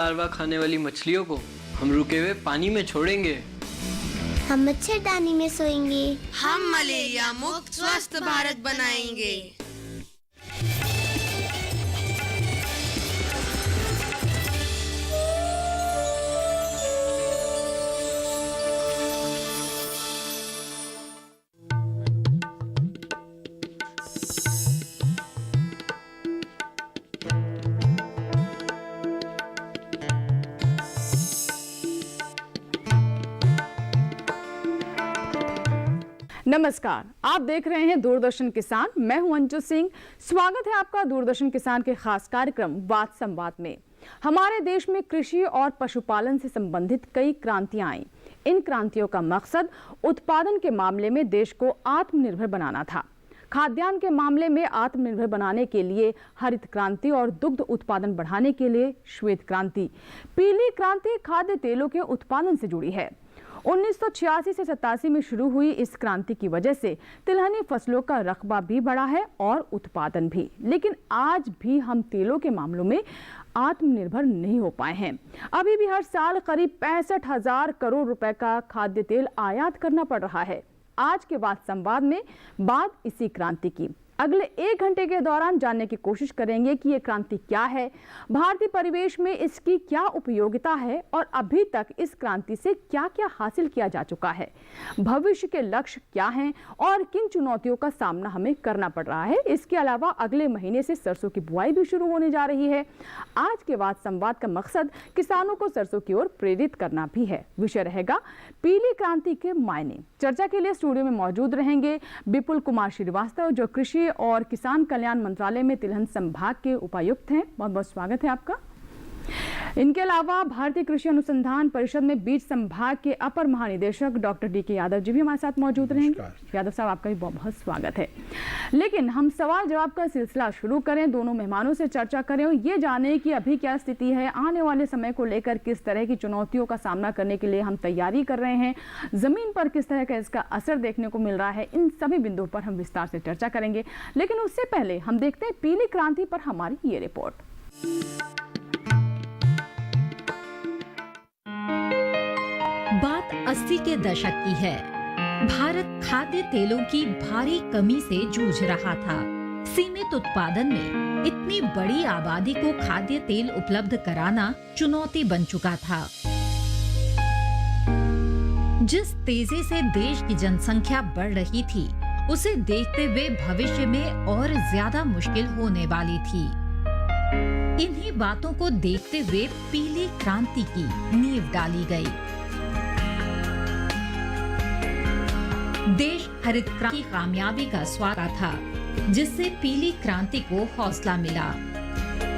Larva खाने वाली मछलियों को हम रुके हुए पानी में छोड़ेंगे। हम मच्छरदानी में सोएंगे। हम मलेरिया मुक्त स्वस्थ भारत बनाएंगे। नमस्कार, आप देख रहे हैं दूरदर्शन किसान। मैं हूं अंजू सिंह। स्वागत है आपका दूरदर्शन किसान के खास कार्यक्रम बात संवाद में। हमारे देश में कृषि और पशुपालन से संबंधित कई क्रांतियां आई। इन क्रांतियों का मकसद उत्पादन के मामले में देश को आत्मनिर्भर बनाना था। खाद्यान्न के मामले में आत्मनिर्भर बनाने के लिए हरित क्रांति और दुग्ध उत्पादन बढ़ाने के लिए श्वेत क्रांति। पीली क्रांति खाद्य तेलों के उत्पादन से जुड़ी है। 1986 से 87 में शुरू हुई इस क्रांति की वजह से तिलहनी फसलों का रकबा भी बढ़ा है और उत्पादन भी। लेकिन आज भी हम तेलों के मामलों में आत्मनिर्भर नहीं हो पाए हैं। अभी भी हर साल करीब 65,000 करोड़ रुपए का खाद्य तेल आयात करना पड़ रहा है। आज के बाद संवाद में बात इसी क्रांति की। अगले 1 घंटे के दौरान जानने की कोशिश करेंगे कि ये क्रांति क्या है, भारतीय परिवेश में इसकी क्या उपयोगिता है और अभी तक इस क्रांति से क्या क्या हासिल किया जा चुका है, भविष्य के लक्ष्य क्या हैं और किन चुनौतियों का सामना हमें करना पड़ रहा है। इसके अलावा अगले महीने से सरसों की बुआई भी शुरू होने जा रही है। आज के बाद संवाद का मकसद किसानों को सरसों की ओर प्रेरित करना भी है। विषय रहेगा पीली क्रांति के मायने। चर्चा के लिए स्टूडियो में मौजूद रहेंगे विपुल कुमार श्रीवास्तव, जो कृषि और किसान कल्याण मंत्रालय में तिलहन संभाग के उपायुक्त हैं। बहुत बहुत स्वागत है आपका। इनके अलावा भारतीय कृषि अनुसंधान परिषद में बीज संभाग के अपर महानिदेशक डॉक्टर डी.के. यादव जी भी हमारे साथ मौजूद रहेंगे। यादव साहब, आपका भी बहुत बहुत स्वागत है। लेकिन हम सवाल जवाब का सिलसिला शुरू करें, दोनों मेहमानों से चर्चा करें और ये जाने कि अभी क्या स्थिति है, आने वाले समय को लेकर किस तरह की चुनौतियों का सामना करने के लिए हम तैयारी कर रहे हैं, जमीन पर किस तरह का इसका असर देखने को मिल रहा है। इन सभी बिंदुओं पर हम विस्तार से चर्चा करेंगे। लेकिन उससे पहले हम देखते हैं पीली क्रांति पर हमारी ये रिपोर्ट। बात 80 के दशक की है। भारत खाद्य तेलों की भारी कमी से जूझ रहा था। सीमित उत्पादन में इतनी बड़ी आबादी को खाद्य तेल उपलब्ध कराना चुनौती बन चुका था। जिस तेजी से देश की जनसंख्या बढ़ रही थी, उसे देखते हुए भविष्य में और ज्यादा मुश्किल होने वाली थी। इन्हीं बातों को देखते हुए पीली क्रांति की नींव डाली गई। देश हरित क्रांति की कामयाबी का स्वागत था, जिससे पीली क्रांति को हौसला मिला।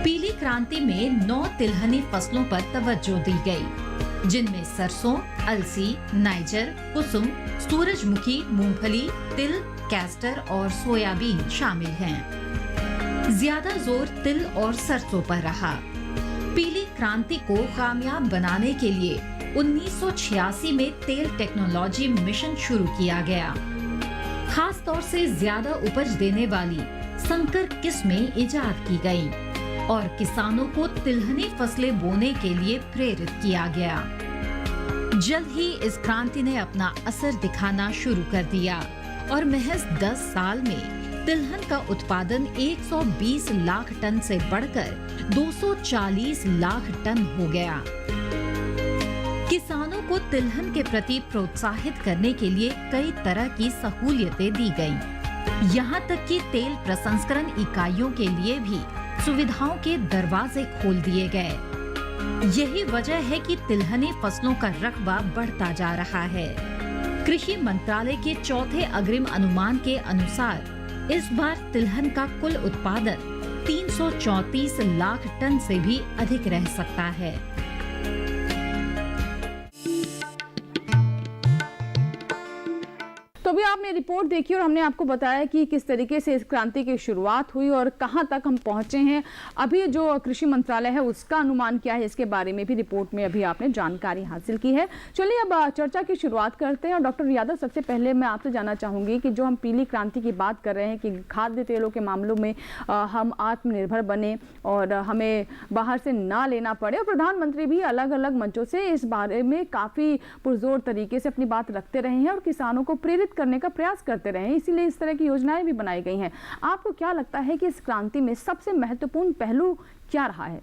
पीली क्रांति में 9 तिलहनी फसलों पर तवज्जो दी गई, जिनमें सरसों, अलसी, नाइजर, कुसुम, सूरजमुखी, मूंगफली, तिल, कैस्टर और सोयाबीन शामिल हैं। ज्यादा जोर तिल और सरसों पर रहा। पीली क्रांति को कामयाब बनाने के लिए 1986 में तेल टेक्नोलॉजी मिशन शुरू किया गया। खास तौर से ज्यादा उपज देने वाली संकर किस्में इजाद की गईं और किसानों को तिलहनी फसलें बोने के लिए प्रेरित किया गया। जल्द ही इस क्रांति ने अपना असर दिखाना शुरू कर दिया और महज 10 साल में तिलहन का उत्पादन 120 लाख टन से बढ़कर 240 लाख टन हो गया। किसानों को तिलहन के प्रति प्रोत्साहित करने के लिए कई तरह की सहूलियतें दी गईं। यहाँ तक कि तेल प्रसंस्करण इकाइयों के लिए भी सुविधाओं के दरवाजे खोल दिए गए। यही वजह है कि तिलहनी फसलों का रकबा बढ़ता जा रहा है। कृषि मंत्रालय के चौथे अग्रिम अनुमान के अनुसार इस बार तिलहन का कुल उत्पादन 334 लाख टन से भी अधिक रह सकता है। तो अभी आपने रिपोर्ट देखी और हमने आपको बताया कि किस तरीके से इस क्रांति की शुरुआत हुई और कहां तक हम पहुंचे हैं। अभी जो कृषि मंत्रालय है उसका अनुमान क्या है, इसके बारे में भी रिपोर्ट में अभी आपने जानकारी हासिल की है। चलिए अब चर्चा की शुरुआत करते हैं। और डॉक्टर यादव, सबसे पहले मैं आपसे जानना चाहूंगी कि जो हम पीली क्रांति की बात कर रहे हैं कि खाद्य तेलों के मामलों में हम आत्मनिर्भर बने और हमें बाहर से ना लेना पड़े, और प्रधानमंत्री भी अलग अलग मंचों से इस बारे में काफी पुरजोर तरीके से अपनी बात रखते रहे हैं और किसानों को प्रेरित करने का प्रयास करते रहे हैं, इसीलिए इस तरह की योजनाएं भी बनाई गई हैं। आपको क्या लगता है कि इस क्रांति में सबसे महत्वपूर्ण पहलू क्या रहा है?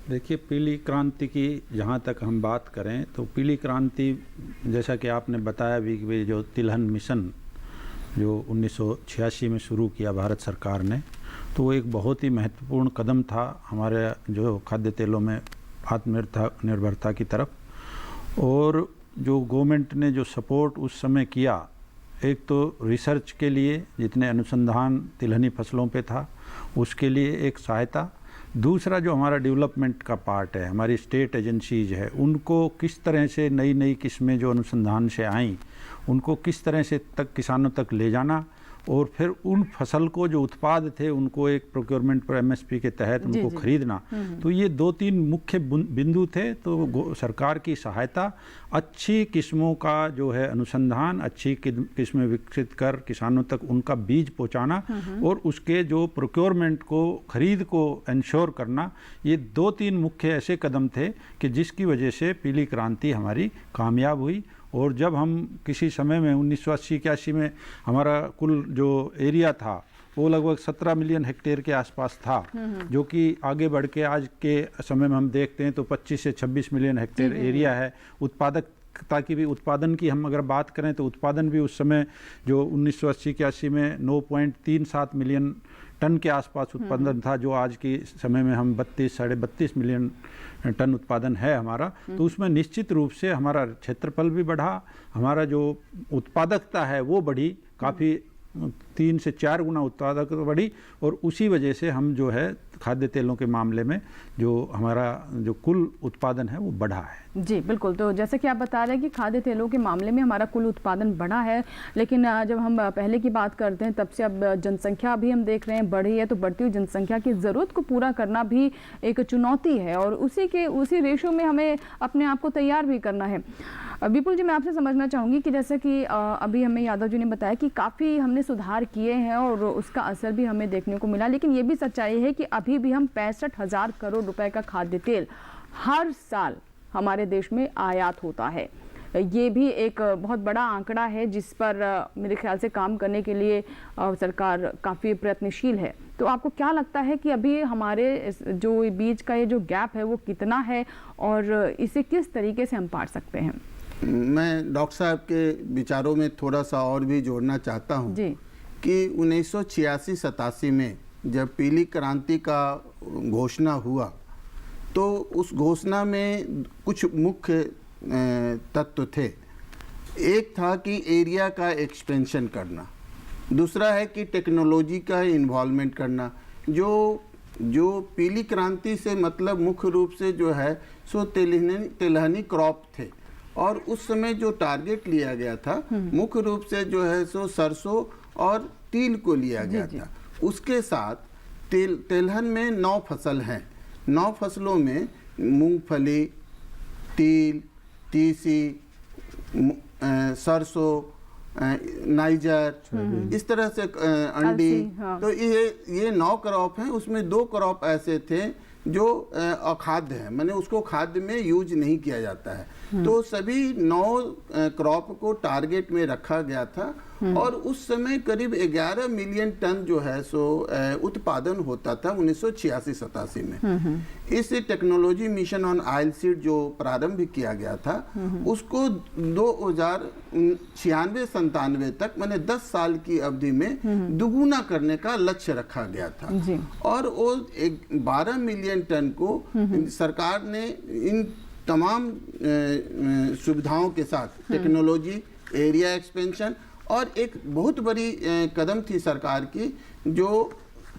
देखिए, पीली क्रांति की जहाँ तक हम बात करें तो पीली क्रांति, जैसा कि आपने बताया भी, जो तिलहन मिशन जो 1986 में शुरू किया भारत सरकार ने, तो वो एक बहुत ही महत्वपूर्ण कदम था हमारे जो खाद्य तेलों में आत्मनिर्भरता की तरफ। और जो गवर्नमेंट ने जो सपोर्ट उस समय किया, एक तो रिसर्च के लिए जितने अनुसंधान तिलहनी फसलों पे था उसके लिए एक सहायता, दूसरा जो हमारा डेवलपमेंट का पार्ट है, हमारी स्टेट एजेंसीज है, उनको किस तरह से नई नई किस्में जो अनुसंधान से आई उनको किस तरह से तक किसानों तक ले जाना, और फिर उन फसल को जो उत्पाद थे उनको एक प्रोक्योरमेंट पर एमएसपी के तहत उनको खरीदना। तो ये 2-3 मुख्य बिंदु थे। तो सरकार की सहायता, अच्छी किस्मों का जो है अनुसंधान, अच्छी किस्में विकसित कर किसानों तक उनका बीज पहुंचाना और उसके जो प्रोक्योरमेंट को, खरीद को इंश्योर करना, ये 2-3 मुख्य ऐसे कदम थे कि जिसकी वजह से पीली क्रांति हमारी कामयाब हुई। और जब हम किसी समय में 1980-81 में हमारा कुल जो एरिया था वो लगभग 17 मिलियन हेक्टेयर के आसपास था, जो कि आगे बढ़ के आज के समय में हम देखते हैं तो 25 से 26 मिलियन हेक्टेयर एरिया है। उत्पादकता की भी, उत्पादन की हम अगर बात करें तो उत्पादन भी उस समय जो 1980-81 में 9.37 मिलियन टन के आसपास उत्पादन था, जो आज के समय में हम 32-32.5 मिलियन टन उत्पादन है हमारा। तो उसमें निश्चित रूप से हमारा क्षेत्रफल भी बढ़ा, हमारा जो उत्पादकता है वो बढ़ी, काफ़ी 3 से 4 गुना उत्पादकता बढ़ी, और उसी वजह से हम जो है खाद्य तेलों के मामले में जो हमारा जो कुल उत्पादन है वो बढ़ा है। जी बिल्कुल। तो जैसे कि आप बता रहे हैं कि खाद्य तेलों के मामले में हमारा कुल उत्पादन बढ़ा है, लेकिन जब हम पहले की बात करते हैं तब से अब जनसंख्या भी हम देख रहे हैं बढ़ी है, तो बढ़ती हुई जनसंख्या की ज़रूरत को पूरा करना भी एक चुनौती है और उसी रेशो में हमें अपने आप को तैयार भी करना है। विपुल जी, मैं आपसे समझना चाहूँगी कि जैसे कि अभी हमें यादव जी ने बताया कि काफ़ी हमने सुधार किए हैं और उसका असर भी हमें देखने को मिला, लेकिन ये भी सच्चाई है कि अभी भी हम 65,000 करोड़ रुपए का खाद्य तेल हर साल हमारे देश में आयात होता है। ये भी एक बहुत बड़ा आंकड़ा है जिस पर मेरे ख्याल से काम करने के लिए सरकार काफ़ी प्रयत्नशील है। तो आपको क्या लगता है कि अभी हमारे जो बीच का ये जो गैप है वो कितना है और इसे किस तरीके से हम पार सकते हैं? मैं डॉक्टर साहब के विचारों में थोड़ा सा और भी जोड़ना चाहता हूँ कि 1986-87 में जब पीली क्रांति का घोषणा हुआ तो उस घोषणा में कुछ मुख्य तत्व थे। एक था कि एरिया का एक्सपेंशन करना, दूसरा है कि टेक्नोलॉजी का इन्वॉल्वमेंट करना। जो पीली क्रांति से मतलब मुख्य रूप से जो है सो तिलहनी क्रॉप थे, और उस समय जो टारगेट लिया गया था मुख्य रूप से जो है सो सरसों और तिल को लिया गया था। उसके साथ तिलहन में 9 फसल हैं। 9 फसलों में मूंगफली, तिल, तीसी, सरसों, नाइजर, इस तरह से अंडी। तो ये 9 क्रॉप हैं। उसमें 2 क्रॉप ऐसे थे जो अखाद्य है, माने उसको खाद्य में यूज नहीं किया जाता है। तो सभी 9 क्रॉप को टारगेट में रखा गया था और उस समय करीब 11 मिलियन टन जो है सो उत्पादन होता था 1986-87 में। इस technology mission on oil seed जो प्रारंभ किया गया था उसको 2096-97 तक माने 10 साल की अवधि में दुगुना करने का लक्ष्य रखा गया था। और वो 12 मिलियन टन को सरकार ने इन तमाम सुविधाओं के साथ टेक्नोलॉजी, एरिया एक्सपेंशन और एक बहुत बड़ी कदम थी सरकार की जो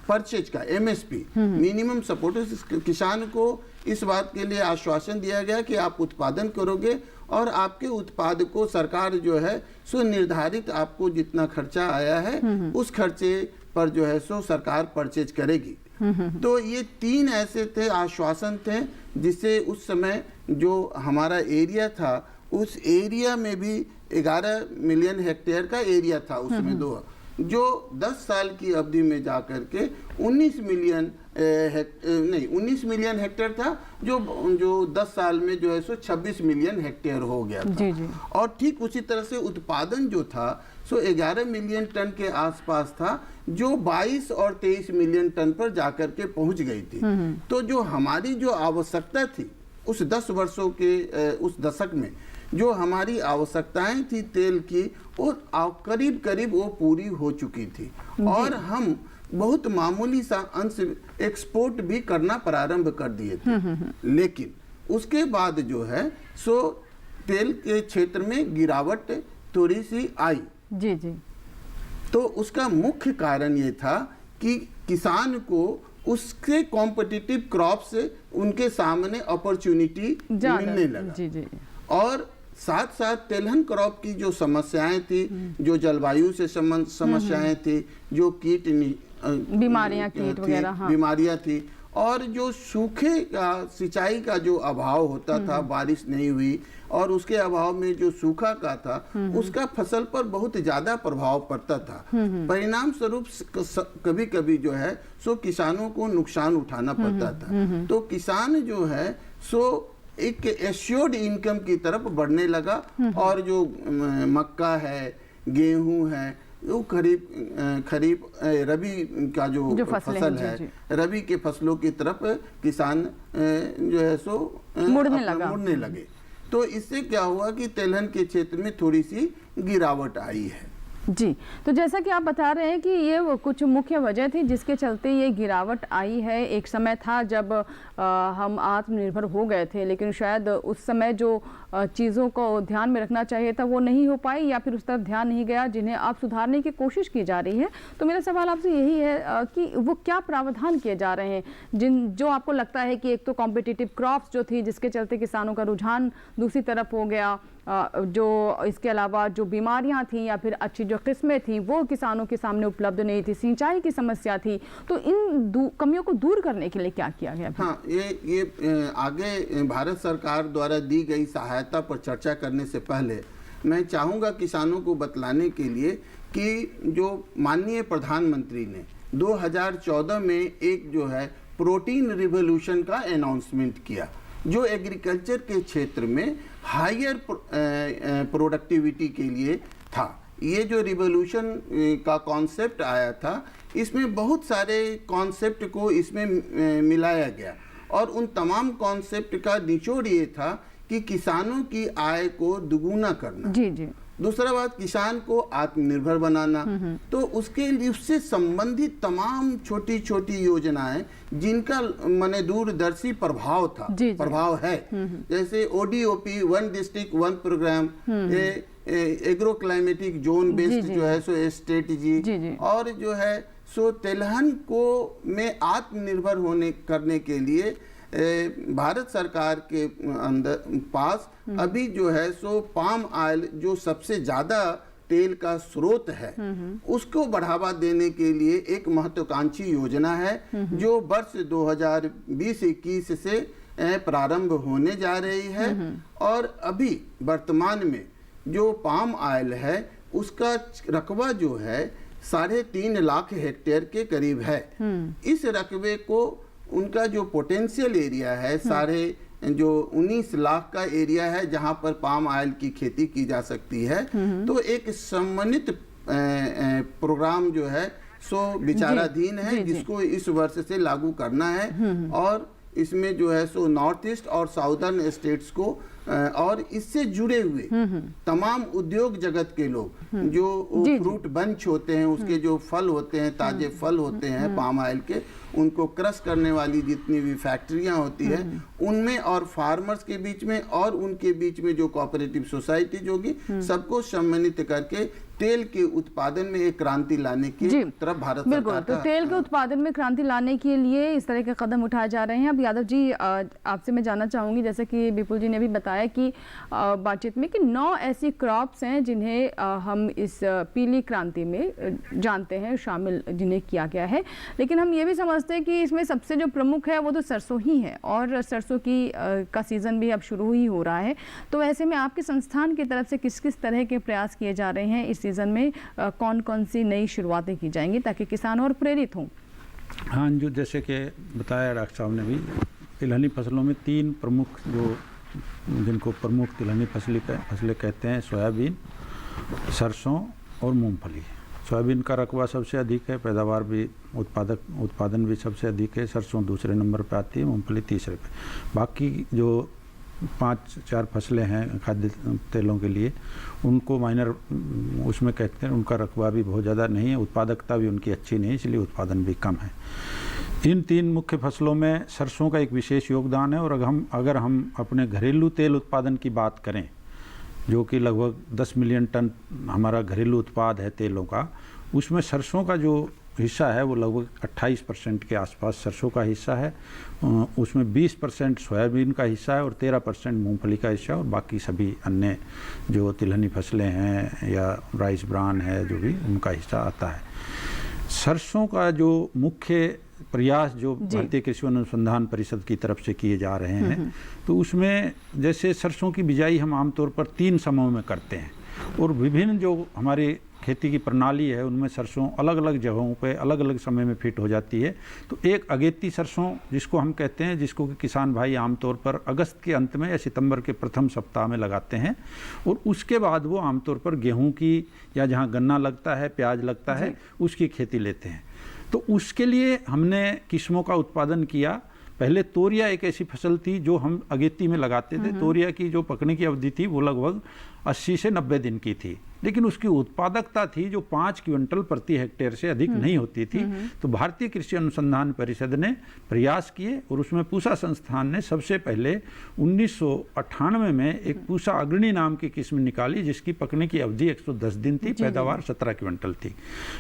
परचेज का एमएसपी, मिनिमम सपोर्ट, किसान को इस बात के लिए आश्वासन दिया गया कि आप उत्पादन करोगे और आपके उत्पाद को सरकार जो है सो निर्धारित आपको जितना खर्चा आया है उस खर्चे पर जो है सो सरकार परचेज करेगी। तो ये 3 ऐसे थे आश्वासन थे जिससे उस समय जो हमारा एरिया था उस एरिया में भी 11 मिलियन हेक्टेयर का एरिया था उसमें जो 10 साल की अवधि में जाकर के 19 मिलियन हेक्टेयर था जो 10 साल में जो है सो 26 मिलियन हेक्टेयर हो गया था। जी जी। और ठीक उसी तरह से उत्पादन जो था सो 11 मिलियन टन के आसपास था जो 22 और 23 मिलियन टन पर जाकर के पहुंच गई थी। तो जो हमारी जो आवश्यकता थी उस 10 वर्षों के उस दशक में जो हमारी आवश्यकताएं थी तेल की वो करीब करीब वो पूरी हो चुकी थी और हम बहुत मामूली सा अंश एक्सपोर्ट भी करना प्रारंभ कर दिए थे। लेकिन उसके बाद जो है सो तेल के क्षेत्र में गिरावट थोड़ी सी आई। जी जी। तो उसका मुख्य कारण ये था कि किसान को उसके कॉम्पिटिटिव क्रॉप से उनके सामने अपॉर्चुनिटी मिलने लगा। जी जी। और साथ साथ तेलहन क्रॉप की जो समस्याएं थी, जो जलवायु से समस्याएं थी, जो कीट बीमारियां कीट वगैरह, हाँ। बीमारियां थी और जो सूखे का सिंचाई का जो अभाव होता था, बारिश नहीं हुई और उसके अभाव में जो सूखा का था उसका फसल पर बहुत ज्यादा प्रभाव पड़ता था। परिणाम स्वरूप कभी कभी जो है सो किसानों को नुकसान उठाना पड़ता था। तो किसान जो है सो एक एश्योर्ड इनकम की तरफ बढ़ने लगा और जो मक्का है, गेहूं है, वो खरीफ रबी का जो फसल है, रबी के फसलों की तरफ किसान जो है सो मुड़ने लगे। तो इससे क्या हुआ कि तेलहन के क्षेत्र में थोड़ी सी गिरावट आई है। जी। तो जैसा कि आप बता रहे हैं कि ये वो कुछ मुख्य वजह थी जिसके चलते ये गिरावट आई है। एक समय था जब हम आत्मनिर्भर हो गए थे, लेकिन शायद उस समय जो चीज़ों को ध्यान में रखना चाहिए था वो नहीं हो पाई या फिर उस तरफ ध्यान नहीं गया, जिन्हें आप सुधारने की कोशिश की जा रही है। तो मेरा सवाल आपसे यही है कि वो क्या प्रावधान किए जा रहे हैं जो आपको लगता है कि एक तो कॉम्पिटिटिव क्रॉप्स जो थी जिसके चलते किसानों का रुझान दूसरी तरफ हो गया, जो इसके अलावा जो बीमारियां थी या फिर अच्छी जो किस्में थी वो किसानों के सामने उपलब्ध नहीं थी, सिंचाई की समस्या थी, तो इन कमियों को दूर करने के लिए क्या किया गया? हाँ, ये आगे भारत सरकार द्वारा दी गई सहायता पर चर्चा करने से पहले मैं चाहूँगा किसानों को बतलाने के लिए कि जो माननीय प्रधानमंत्री ने 2014 में एक जो है प्रोटीन रिवोल्यूशन का अनाउंसमेंट किया जो एग्रीकल्चर के क्षेत्र में हायर प्रोडक्टिविटी के लिए था। ये जो रिवोल्यूशन का कॉन्सेप्ट आया था इसमें बहुत सारे कॉन्सेप्ट को इसमें मिलाया गया और उन तमाम कॉन्सेप्ट का निचोड़ ये था कि किसानों की आय को दुगुना करना। जी जी। दूसरा बात किसान को आत्मनिर्भर बनाना। तो उसके लिए उससे संबंधित तमाम छोटी छोटी योजनाएं जिनका माने दूरदर्शी प्रभाव था, प्रभाव है, जैसे ODOP, one district one program, agro climatic zone based जो है सो स्ट्रेटजी, और जो है सो तिलहन को में आत्मनिर्भर करने के लिए भारत सरकार के पास अभी जो है सो पाम ऑयल जो सबसे ज्यादा तेल का स्रोत है उसको बढ़ावा देने के लिए एक महत्वाकांक्षी योजना है जो वर्ष 2020-21 से प्रारंभ होने जा रही है। और अभी वर्तमान में जो पाम ऑयल है उसका रकबा जो है 3.5 लाख हेक्टेयर के करीब है। इस रकबे को उनका जो पोटेंशियल एरिया है 19 लाख का एरिया है जहां पर पाम ऑयल की खेती की जा सकती है। तो एक समन्वित प्रोग्राम जो है सो विचाराधीन है जिसको इस वर्ष से लागू करना है और इसमें जो है सो नॉर्थ ईस्ट और साउदर्न स्टेट्स को और इससे जुड़े हुए तमाम उद्योग जगत के लोग जो फ्रूट बंच होते हैं उसके जो फल होते हैं, ताजे फल होते हैं पाम ऑयल के, उनको क्रश करने वाली जितनी भी फैक्ट्रियां होती है उनमें और फार्मर्स के बीच में और उनके बीच में जो कोऑपरेटिव सोसाइटीज होगी सबको सम्मिलित करके तेल के उत्पादन में एक क्रांति लाने की तरफ भारत बिल्कुल। तो तेल के उत्पादन में क्रांति लाने के लिए इस तरह के कदम उठाए जा रहे हैं। अब यादव जी आपसे मैं जानना चाहूँगी, जैसे कि विपुल जी ने भी बताया कि बातचीत में कि 9 ऐसी क्रॉप्स हैं जिन्हें हम इस पीली क्रांति में जानते हैं शामिल, जिन्हें किया गया है। लेकिन हम ये भी समझते हैं कि इसमें सबसे जो प्रमुख है वो तो सरसों ही है, और सरसों का सीज़न भी अब शुरू ही हो रहा है। तो ऐसे में आपके संस्थान की तरफ से किस किस तरह के प्रयास किए जा रहे हैं, इस सीज़न में कौन कौन सी नई शुरुआतें की जाएंगी ताकि किसान और प्रेरित हों? हाँ, जो जैसे कि बताया डॉक्टर साहब ने भी, तिलहनी फसलों में 3 प्रमुख जिनको प्रमुख तिलहनी फसलें कहते हैं, सोयाबीन, सरसों और मूंगफली। सोयाबीन का रकबा सबसे अधिक है, पैदावार भी उत्पादन भी सबसे अधिक है। सरसों दूसरे नंबर पर आती है, मूंगफली तीसरे पे। बाकी जो 5-4 फसलें हैं खाद्य तेलों के लिए, उनको माइनर उसमें कहते हैं, उनका रकबा भी बहुत ज़्यादा नहीं है, उत्पादकता भी उनकी अच्छी नहीं है, इसलिए उत्पादन भी कम है। इन 3 मुख्य फसलों में सरसों का एक विशेष योगदान है। और अगर हम अपने घरेलू तेल उत्पादन की बात करें, जो कि लगभग 10 मिलियन टन हमारा घरेलू उत्पाद है तेलों का, उसमें सरसों का जो हिस्सा है वो लगभग 28% के आसपास सरसों का हिस्सा है। उसमें 20% सोयाबीन का हिस्सा है और 13% मूंगफली का हिस्सा है, और बाकी सभी अन्य जो तिलहनी फसलें हैं या राइस ब्रान है जो भी, उनका हिस्सा आता है। सरसों का जो मुख्य प्रयास जो भारतीय कृषि अनुसंधान परिषद की तरफ से किए जा रहे हैं, तो उसमें जैसे सरसों की बिजाई हम आमतौर पर 3 समूह में करते हैं, और विभिन्न जो हमारी खेती की प्रणाली है उनमें सरसों अलग अलग जगहों पे अलग अलग समय में फिट हो जाती है। तो एक अगेती सरसों जिसको हम कहते हैं, जिसको कि किसान भाई आमतौर पर अगस्त के अंत में या सितंबर के प्रथम सप्ताह में लगाते हैं, और उसके बाद वो आमतौर पर गेहूं की या जहां गन्ना लगता है, प्याज लगता है, उसकी खेती लेते हैं। तो उसके लिए हमने किस्मों का उत्पादन किया। पहले तोरिया एक ऐसी फसल थी जो हम अगेती में लगाते थे। तोरिया की जो पकने की अवधि थी वो लगभग 80 से 90 दिन की थी, लेकिन उसकी उत्पादकता थी जो 5 क्विंटल प्रति हेक्टेयर से अधिक नहीं होती थी। तो भारतीय कृषि अनुसंधान परिषद ने प्रयास किए, और उसमें पूसा संस्थान ने सबसे पहले 1998 में एक पूसा अग्रणी नाम की किस्म निकाली, जिसकी पकने की अवधि 110 दिन थी, पैदावार 17 क्विंटल थी।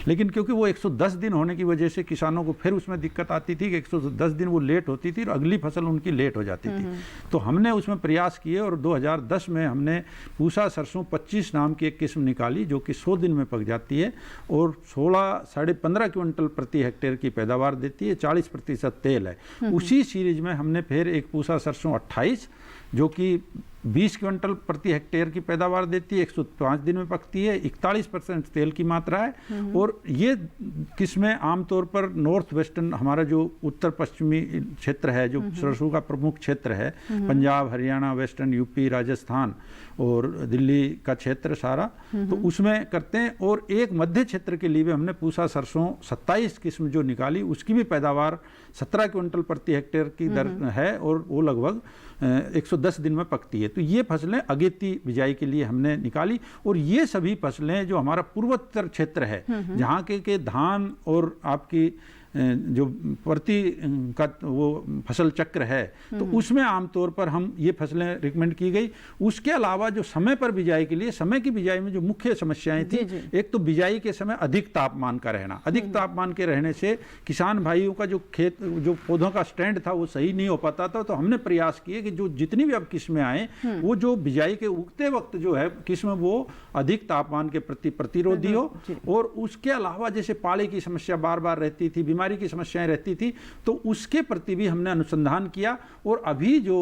लेकिन क्योंकि वो 110 दिन होने की वजह से किसानों को फिर उसमें दिक्कत आती थी कि 110 दिन वो लेट होती थी और अगली फसल उनकी लेट हो जाती थी। तो हमने उसमें प्रयास किए, और 2010 में हमने पूसा सरसों 25 नाम की एक किस्म निकाली, जो कि 100 दिन में पक जाती है और 16-15.5 क्विंटल प्रति हेक्टेयर की पैदावार देती है, 40% तेल है। उसी सीरीज में हमने फिर एक पूसा सरसों 28 जो कि 20 क्विंटल प्रति हेक्टेयर की पैदावार देती है, 105 दिन में पकती है, 41% तेल की मात्रा है। और ये किस्में आमतौर पर नॉर्थ वेस्टर्न, हमारा जो उत्तर पश्चिमी क्षेत्र है, जो सरसों का प्रमुख क्षेत्र है, पंजाब, हरियाणा, वेस्टर्न यूपी, राजस्थान और दिल्ली का क्षेत्र सारा, तो उसमें करते हैं। और एक मध्य क्षेत्र के लिए भी हमने पूसा सरसों 27 किस्म जो निकाली, उसकी भी पैदावार 17 क्विंटल प्रति हेक्टेयर की दर है, और वो लगभग 110 दिन में पकती है। तो ये फसलें अगेती बिजाई के लिए हमने निकाली, और ये सभी फसलें जो हमारा पूर्वोत्तर क्षेत्र है, जहाँ के धान और आपकी जो प्रति का वो फसल चक्र है, तो उसमें आमतौर पर हम ये फसलें रिकमेंड की गई। उसके अलावा जो समय पर बिजाई के लिए, समय की बिजाई में जो मुख्य समस्याएं थी, एक तो बिजाई के समय अधिक तापमान का रहना। अधिक तापमान के रहने से किसान भाइयों का जो जो पौधों का स्टैंड था वो सही नहीं हो पाता था। तो हमने प्रयास किए कि जो जितनी भी अब किस्में आए, वो जो बिजाई के उगते वक्त जो है किस्म, वो अधिक तापमान के प्रति प्रतिरोधी हो। और उसके अलावा जैसे पाले की समस्या बार बार रहती थी, बीमारी की समस्याएं रहती थी, तो उसके प्रति भी हमने अनुसंधान किया। और अभी जो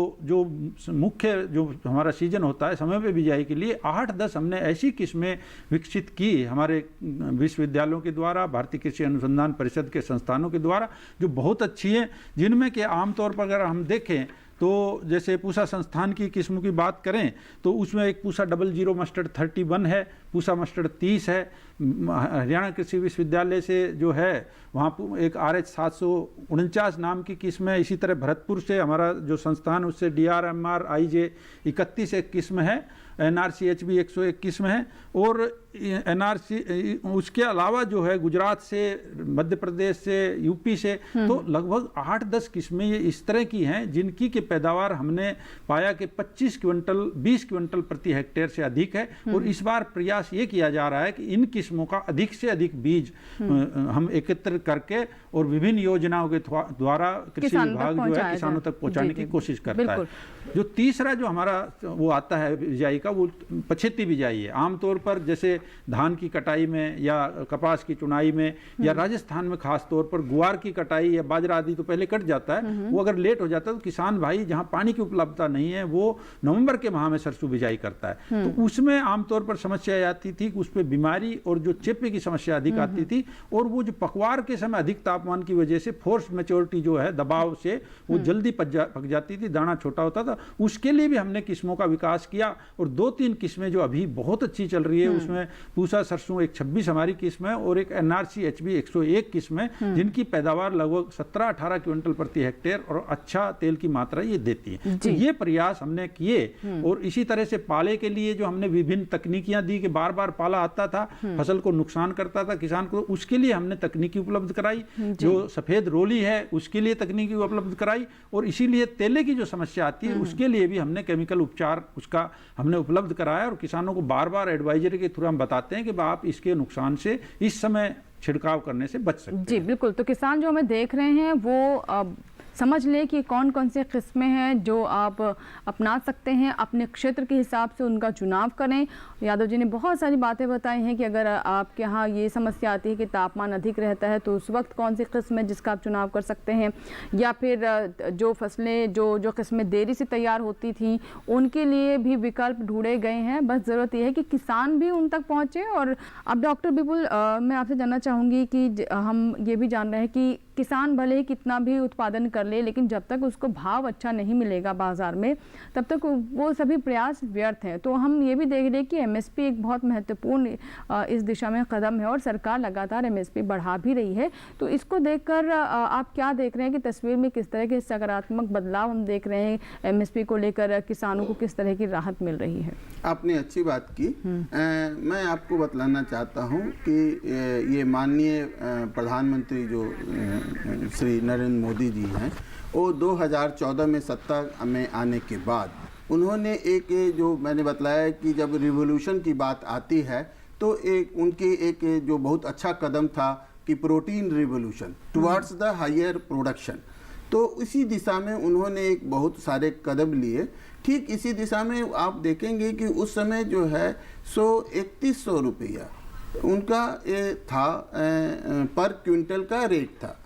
मुख्य जो हमारा सीजन होता है समय पे बिजाई के लिए, 8-10 हमने ऐसी किस्में विकसित की हमारे विश्वविद्यालयों के द्वारा, भारतीय कृषि अनुसंधान परिषद के संस्थानों के द्वारा, जो बहुत अच्छी हैं, जिनमें के आमतौर पर अगर हम देखें तो जैसे पूसा संस्थान की किस्म की बात करें तो उसमें एक पूसा 00 मस्टर्ड 31 है, पूसा मस्टर्ड 30 है। हरियाणा कृषि विश्वविद्यालय से जो है वहाँ एक RH 749 नाम की किस्म है। इसी तरह भरतपुर से हमारा जो संस्थान, उससे DRMR IJ 31 एक किस्म है। NRC HB 101 किस्म है, और NRC उसके अलावा जो है गुजरात से, मध्य प्रदेश से, यूपी से, तो लगभग 8-10 किस्में ये इस तरह की हैं जिनकी की पैदावार हमने पाया कि 20 क्विंटल प्रति हेक्टेयर से अधिक है। और इस बार प्रयास ये किया जा रहा है कि इन किस्मों का अधिक से अधिक बीज हम एकत्र करके और विभिन्न योजनाओं के द्वारा कृषि विभाग जो है किसानों तक पहुंचाने की कोशिश करता है। जो तीसरा जो हमारा वो आता है बिजाई का, वो पछेती बिजाई है। आमतौर पर जैसे धान की कटाई में या कपास की चुनाई में या राजस्थान में खास तौर पर गुआर की कटाई या बाजरा आदि तो पहले कट जाता है, वो अगर लेट हो जाता है तो किसान भाई जहां पानी की उपलब्धता नहीं है वो नवंबर के माह में सरसों बिजाई करता है। तो उसमें आमतौर पर समस्या आती थी कि उस पर बीमारी और जो चेपे की समस्या अधिक आती थी, और वो जो पकवार के समय अधिक तापमान की वजह से फोर्स मैच्योरिटी जो है दबाव से वो जल्दी पक जाती थी, दाना छोटा होता था। उसके लिए भी हमने किस्मों का विकास किया, और 2-3 किस्में जो अभी बहुत अच्छी चल रही है उसमें पूसा सरसों एक 26 हमारी किस्म है, और एक NRC HB 101 किस्म है जिनकी पैदावार लगभग 17-18 क्विंटल प्रति हेक्टेयर और अच्छा तेल की मात्रा ये देती है। तो ये प्रयास हमने किए, और इसी तरह से पाले के लिए जो हमने विभिन्न तकनीकियां दी कि बार बार पाला आता था, फसल को नुकसान करता था किसान को, उसके लिए हमने तकनीकी उपलब्ध कराई। जो सफेद रोली है उसके लिए तकनीकी उपलब्ध कराई, और इसीलिए तेले की जो समस्या आती है उसके लिए भी हमने केमिकल उपचार उसका हमने उपलब्ध कराया, और किसानों को बार बार एडवाइजरी के थ्रू हम बताते हैं कि आप इसके नुकसान से इस समय छिड़काव करने से बच सकते हैं। जी बिल्कुल। तो किसान जो हमें देख रहे हैं वो समझ लें कि कौन कौन से किस्में हैं जो आप अपना सकते हैं, अपने क्षेत्र के हिसाब से उनका चुनाव करें। यादव जी ने बहुत सारी बातें बताई हैं कि अगर आपके यहाँ ये समस्या आती है कि तापमान अधिक रहता है तो उस वक्त कौन सी किस्म है जिसका आप चुनाव कर सकते हैं, या फिर जो फसलें जो किस्में देरी से तैयार होती थी उनके लिए भी विकल्प ढूंढे गए हैं। बस ज़रूरत यह है कि किसान भी उन तक पहुँचे। और अब डॉक्टर विपुल, मैं आपसे जानना चाहूँगी कि हम ये भी जान रहे हैं कि किसान भले ही कितना भी उत्पादन कर ले, लेकिन जब तक उसको भाव अच्छा नहीं मिलेगा बाजार में तब तक वो सभी प्रयास व्यर्थ हैं। तो हम ये भी देख रहे हैं कि MSP एक बहुत महत्वपूर्ण इस दिशा में कदम है, और सरकार लगातार MSP बढ़ा भी रही है। तो इसको देखकर आप क्या देख रहे हैं कि तस्वीर में किस तरह के सकारात्मक बदलाव हम देख रहे हैं, MSP को लेकर किसानों को किस तरह की राहत मिल रही है? आपने अच्छी बात की। मैं आपको बतलाना चाहता हूँ कि ये माननीय प्रधानमंत्री जो श्री नरेंद्र मोदी जी हैं, वो 2014 में सत्ता में आने के बाद उन्होंने एक जो मैंने बताया कि जब रिवोल्यूशन की बात आती है तो उनकी एक जो बहुत अच्छा कदम था कि protein revolution towards the higher production. तो इसी दिशा में उन्होंने एक बहुत सारे कदम लिए। ठीक इसी दिशा में आप देखेंगे कि उस समय जो है 3100 रुपया उनका था पर क्विंटल का रेट था,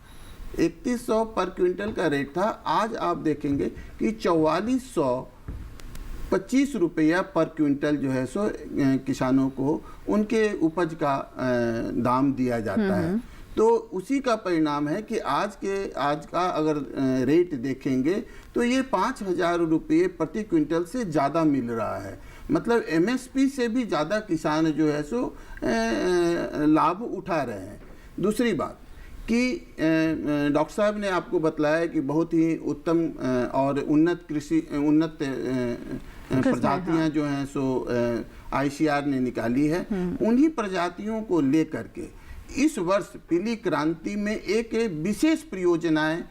3100 पर क्विंटल का रेट था। आज आप देखेंगे कि 4425 रुपया पर क्विंटल जो है सो किसानों को उनके उपज का दाम दिया जाता है। तो उसी का परिणाम है कि आज का अगर रेट देखेंगे तो ये 5000 रुपये प्रति क्विंटल से ज़्यादा मिल रहा है। मतलब MSP से भी ज़्यादा किसान जो है सो लाभ उठा रहे हैं। दूसरी बात कि डॉक्टर साहब ने आपको बताया कि बहुत ही उत्तम और उन्नत प्रजातियां जो हैं सो ICR ने निकाली है। उन्हीं प्रजातियों को लेकर के इस वर्ष पीली क्रांति में एक विशेष परियोजनाएं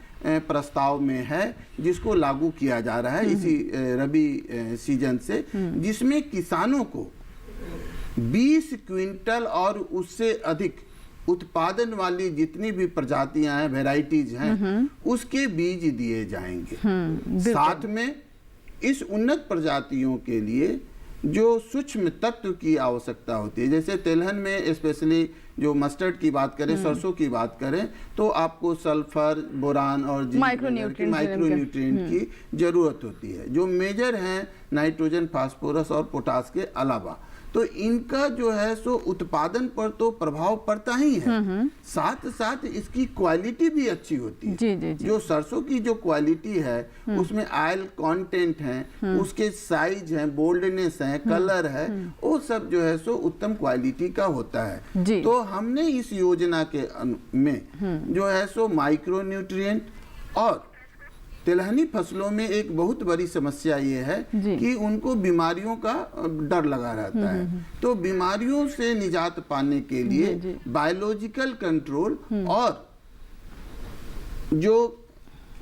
प्रस्ताव में है जिसको लागू किया जा रहा है इसी रबी सीजन से, जिसमें किसानों को 20 क्विंटल और उससे अधिक उत्पादन वाली जितनी भी प्रजातियां हैं, वेराइटीज हैं, उसके बीज दिए जाएंगे। साथ में इस उन्नत प्रजातियों के लिए जो सूक्ष्म तत्व की आवश्यकता होती है, जैसे तिलहन में स्पेशली जो मस्टर्ड की बात करें, सरसों की बात करें, तो आपको सल्फर, बोरान और माइक्रोन्यूट्रिएंट की जरूरत होती है, जो मेजर हैं नाइट्रोजन, फास्फोरस और पोटास के अलावा। तो इनका जो है सो उत्पादन पर तो प्रभाव पड़ता ही है, साथ साथ इसकी क्वालिटी भी अच्छी होती है। जी। जो सरसों की जो क्वालिटी है उसमें ऑयल कंटेंट है, उसके साइज है, बोल्डनेस है, कलर है, वो सब जो है सो उत्तम क्वालिटी का होता है। तो हमने इस योजना के में जो है सो माइक्रोन्यूट्रिएंट और तिलहनी फसलों में एक बहुत बड़ी समस्या ये है कि उनको बीमारियों का डर लगा रहता है। तो बीमारियों से निजात पाने के लिए बायोलॉजिकल कंट्रोल और जो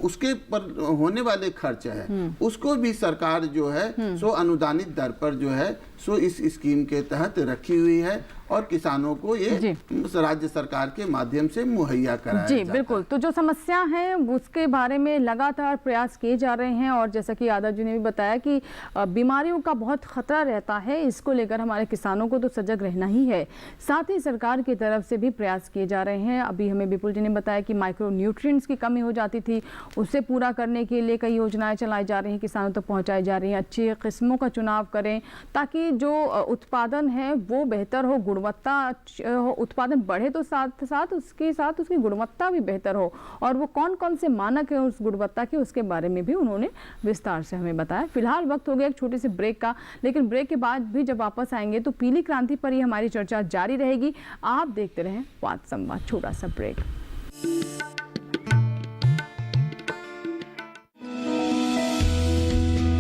उसके पर होने वाले खर्च है उसको भी सरकार जो है सो अनुदानित दर पर जो है सो इस स्कीम के तहत रखी हुई है और किसानों को ये राज्य सरकार के माध्यम से मुहैया कराया जी जाता बिल्कुल। है। तो जो समस्या है उसके बारे में लगातार प्रयास किए जा रहे हैं और जैसा कि यादव जी ने भी बताया कि बीमारियों का बहुत खतरा रहता है, इसको लेकर हमारे किसानों को तो सजग रहना ही है। साथ ही सरकार की तरफ से भी प्रयास किए जा रहे हैं। अभी हमें विपुल जी ने बताया कि माइक्रो न्यूट्रिएंट्स की कमी हो जाती थी, उसे पूरा करने के लिए कई योजनाएं चलाई जा रही हैं, किसानों तक पहुँचाई जा रही हैं। अच्छी किस्मों का चुनाव करें ताकि जो उत्पादन है वो बेहतर हो, गुणवत्ता हो, उत्पादन बढ़े तो साथ साथ उसकी गुणवत्ता भी बेहतर हो। और वो कौन कौन से मानक है उस गुणवत्ता के, उसके बारे में भी उन्होंने विस्तार से हमें बताया। फिलहाल वक्त हो गया एक छोटे से ब्रेक का, लेकिन ब्रेक के बाद भी जब वापस आएंगे तो पीली क्रांति पर ही हमारी चर्चा जारी रहेगी। आप देखते रहें वाद संवाद। छोटा सा ब्रेक।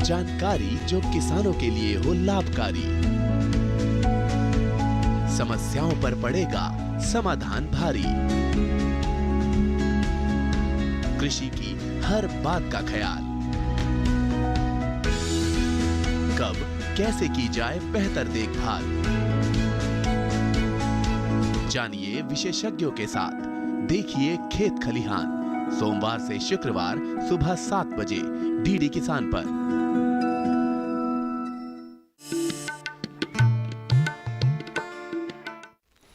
जानकारी जो किसानों के लिए हो लाभकारी, समस्याओं पर पड़ेगा समाधान भारी, कृषि की हर बात का ख्याल, कब कैसे की जाए बेहतर देखभाल, जानिए विशेषज्ञों के साथ, देखिए खेत खलिहान, सोमवार से शुक्रवार सुबह 7 बजे डीडी किसान पर।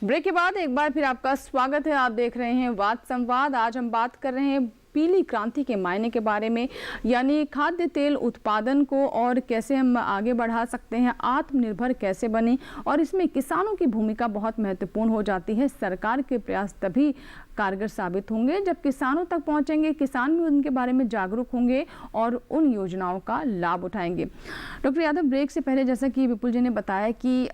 ब्रेक के बाद एक बार फिर आपका स्वागत है। आप देख रहे हैं वाद संवाद। आज हम बात कर रहे हैं पीली क्रांति के मायने के बारे में, यानी खाद्य तेल उत्पादन को और कैसे हम आगे बढ़ा सकते हैं, आत्मनिर्भर कैसे बने, और इसमें किसानों की भूमिका बहुत महत्वपूर्ण हो जाती है। सरकार के प्रयास तभी कारगर साबित होंगे जब किसानों तक पहुंचेंगे, किसान भी उनके बारे में जागरूक होंगे और उन योजनाओं का लाभ उठाएंगे। डॉक्टर यादव, ब्रेक से पहले जैसा कि विपुल जी ने बताया कि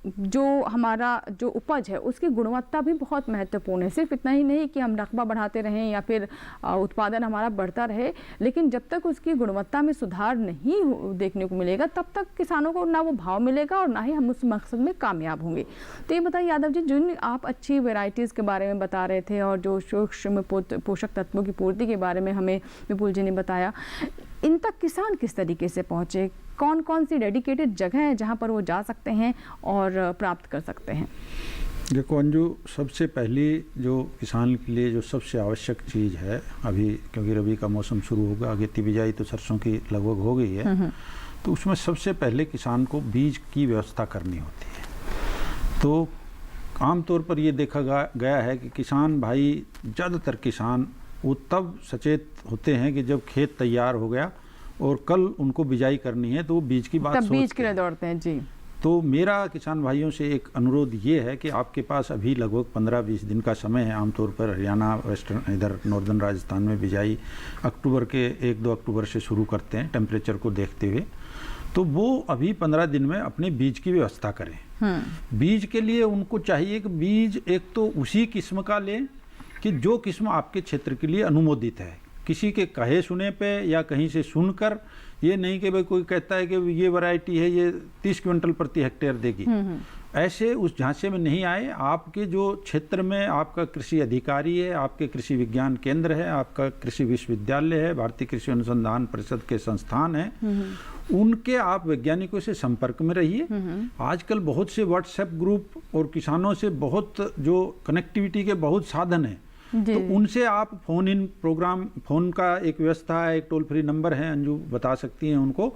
जो हमारा जो उपज है उसकी गुणवत्ता भी बहुत महत्वपूर्ण है। सिर्फ इतना ही नहीं कि हम रकबा बढ़ाते रहें या फिर उत्पादन हमारा बढ़ता रहे, लेकिन जब तक उसकी गुणवत्ता में सुधार नहीं देखने को मिलेगा तब तक किसानों को ना वो भाव मिलेगा और ना ही हम उस मकसद में कामयाब होंगे। तो ये बताइए यादव जी, जिन आप अच्छी वेराइटीज़ के बारे में बता रहे थे और जो सूक्ष्म पोषक तत्वों की पूर्ति के बारे में हमें विपुल जी ने बताया, इन तक किसान किस तरीके से पहुँचे, कौन कौन सी डेडिकेटेड जगह है जहाँ पर वो जा सकते हैं और प्राप्त कर सकते हैं? देखो अंजू, सबसे पहली जो किसान के लिए जो सबसे आवश्यक चीज़ है अभी, क्योंकि रबी का मौसम शुरू होगा, खेती बिजाई तो सरसों की लगभग हो गई है, तो उसमें सबसे पहले किसान को बीज की व्यवस्था करनी होती है। तो आमतौर पर ये देखा गया है कि किसान भाई, ज़्यादातर किसान वो तब सचेत होते हैं कि जब खेत तैयार हो गया और कल उनको बिजाई करनी है तो वो बीज की बात तब बीज के लिए दौड़ते हैं। जी, तो मेरा किसान भाइयों से एक अनुरोध ये है कि आपके पास अभी लगभग 15-20 दिन का समय है। आमतौर पर हरियाणा, वेस्टर्न, इधर नॉर्दर्न राजस्थान में बिजाई अक्टूबर के 1-2 अक्टूबर से शुरू करते हैं टेम्परेचर को देखते हुए। तो वो अभी 15 दिन में अपने बीज की व्यवस्था करें। बीज के लिए उनको चाहिए कि बीज एक तो उसी किस्म का लें कि जो किस्म आपके क्षेत्र के लिए अनुमोदित है। किसी के कहे सुने पे या कहीं से सुनकर, ये नहीं कि भाई कोई कहता है कि ये वैरायटी है ये 30 क्विंटल प्रति हेक्टेयर देगी, ऐसे उस झांसे में नहीं आए। आपके जो क्षेत्र में आपका कृषि अधिकारी है, आपके कृषि विज्ञान केंद्र है, आपका कृषि विश्वविद्यालय है, भारतीय कृषि अनुसंधान परिषद के संस्थान है, उनके आप वैज्ञानिकों से संपर्क में रहिए। आजकल बहुत से व्हाट्सएप ग्रुप और किसानों से बहुत जो कनेक्टिविटी के बहुत साधन हैं, तो उनसे आप फोन इन प्रोग्राम, फोन का एक व्यवस्था है, एक टोल फ्री नंबर है, अंजू बता सकती हैं उनको,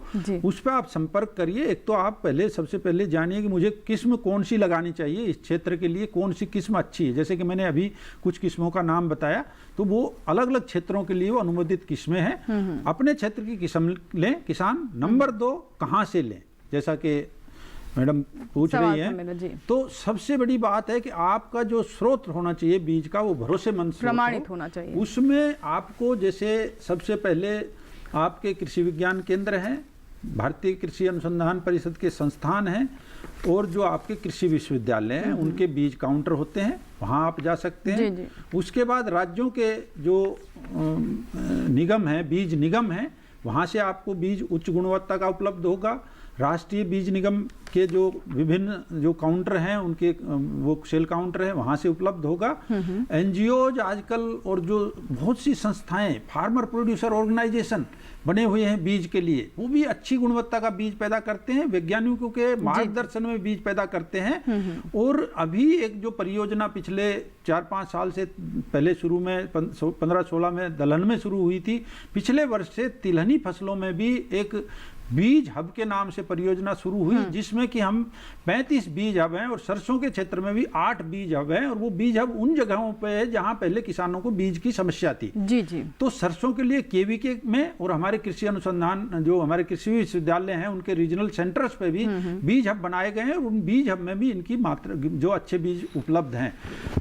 उस पर आप संपर्क करिए। एक तो आप पहले सबसे पहले जानिए कि मुझे किस्म कौन सी लगानी चाहिए, इस क्षेत्र के लिए कौन सी किस्म अच्छी है। जैसे कि मैंने अभी कुछ किस्मों का नाम बताया, तो वो अलग अलग क्षेत्रों के लिए वो अनुमोदित किस्में हैं। अपने क्षेत्र की किस्म लें किसान। नंबर 2, कहाँ से लें, जैसा कि मैडम पूछ रही है, तो सबसे बड़ी बात है कि आपका जो स्रोत होना चाहिए बीज का वो भरोसेमंद प्रमाणित होना चाहिए। उसमें आपको जैसे सबसे पहले आपके कृषि विज्ञान केंद्र हैं, भारतीय कृषि अनुसंधान परिषद के संस्थान हैं और जो आपके कृषि विश्वविद्यालय हैं उनके बीज काउंटर होते हैं, वहाँ आप जा सकते हैं। जी। उसके बाद राज्यों के जो निगम हैं, बीज निगम हैं, वहाँ से आपको बीज उच्च गुणवत्ता का उपलब्ध होगा। राष्ट्रीय बीज निगम के जो विभिन्न जो काउंटर हैं उनके वो सेल काउंटर है, वहाँ से उपलब्ध होगा। एनजीओज आजकल और जो बहुत सी संस्थाएं, फार्मर प्रोड्यूसर ऑर्गेनाइजेशन बने हुए हैं बीज के लिए, वो भी अच्छी गुणवत्ता का बीज पैदा करते हैं, वैज्ञानिकों के मार्गदर्शन में बीज पैदा करते हैं। और अभी एक जो परियोजना पिछले 4-5 साल से पहले शुरू में 15-16 में दलहन में शुरू हुई थी, पिछले वर्ष से तिलहनी फसलों में भी एक बीज हब के नाम से परियोजना शुरू हुई, जिसमें कि हम 35 बीज हब हैं और सरसों के क्षेत्र में भी 8 बीज हब हैं। और वो बीज हब उन जगहों पे है जहां पहले किसानों को बीज की समस्या थी। जी। तो सरसों के लिए केवीके में और हमारे कृषि अनुसंधान जो हमारे कृषि विश्वविद्यालय हैं उनके रीजनल सेंटर्स पे भी बीज हब बनाए गए हैं और उन बीज हब में भी इनकी मात्रा जो अच्छे बीज उपलब्ध हैं।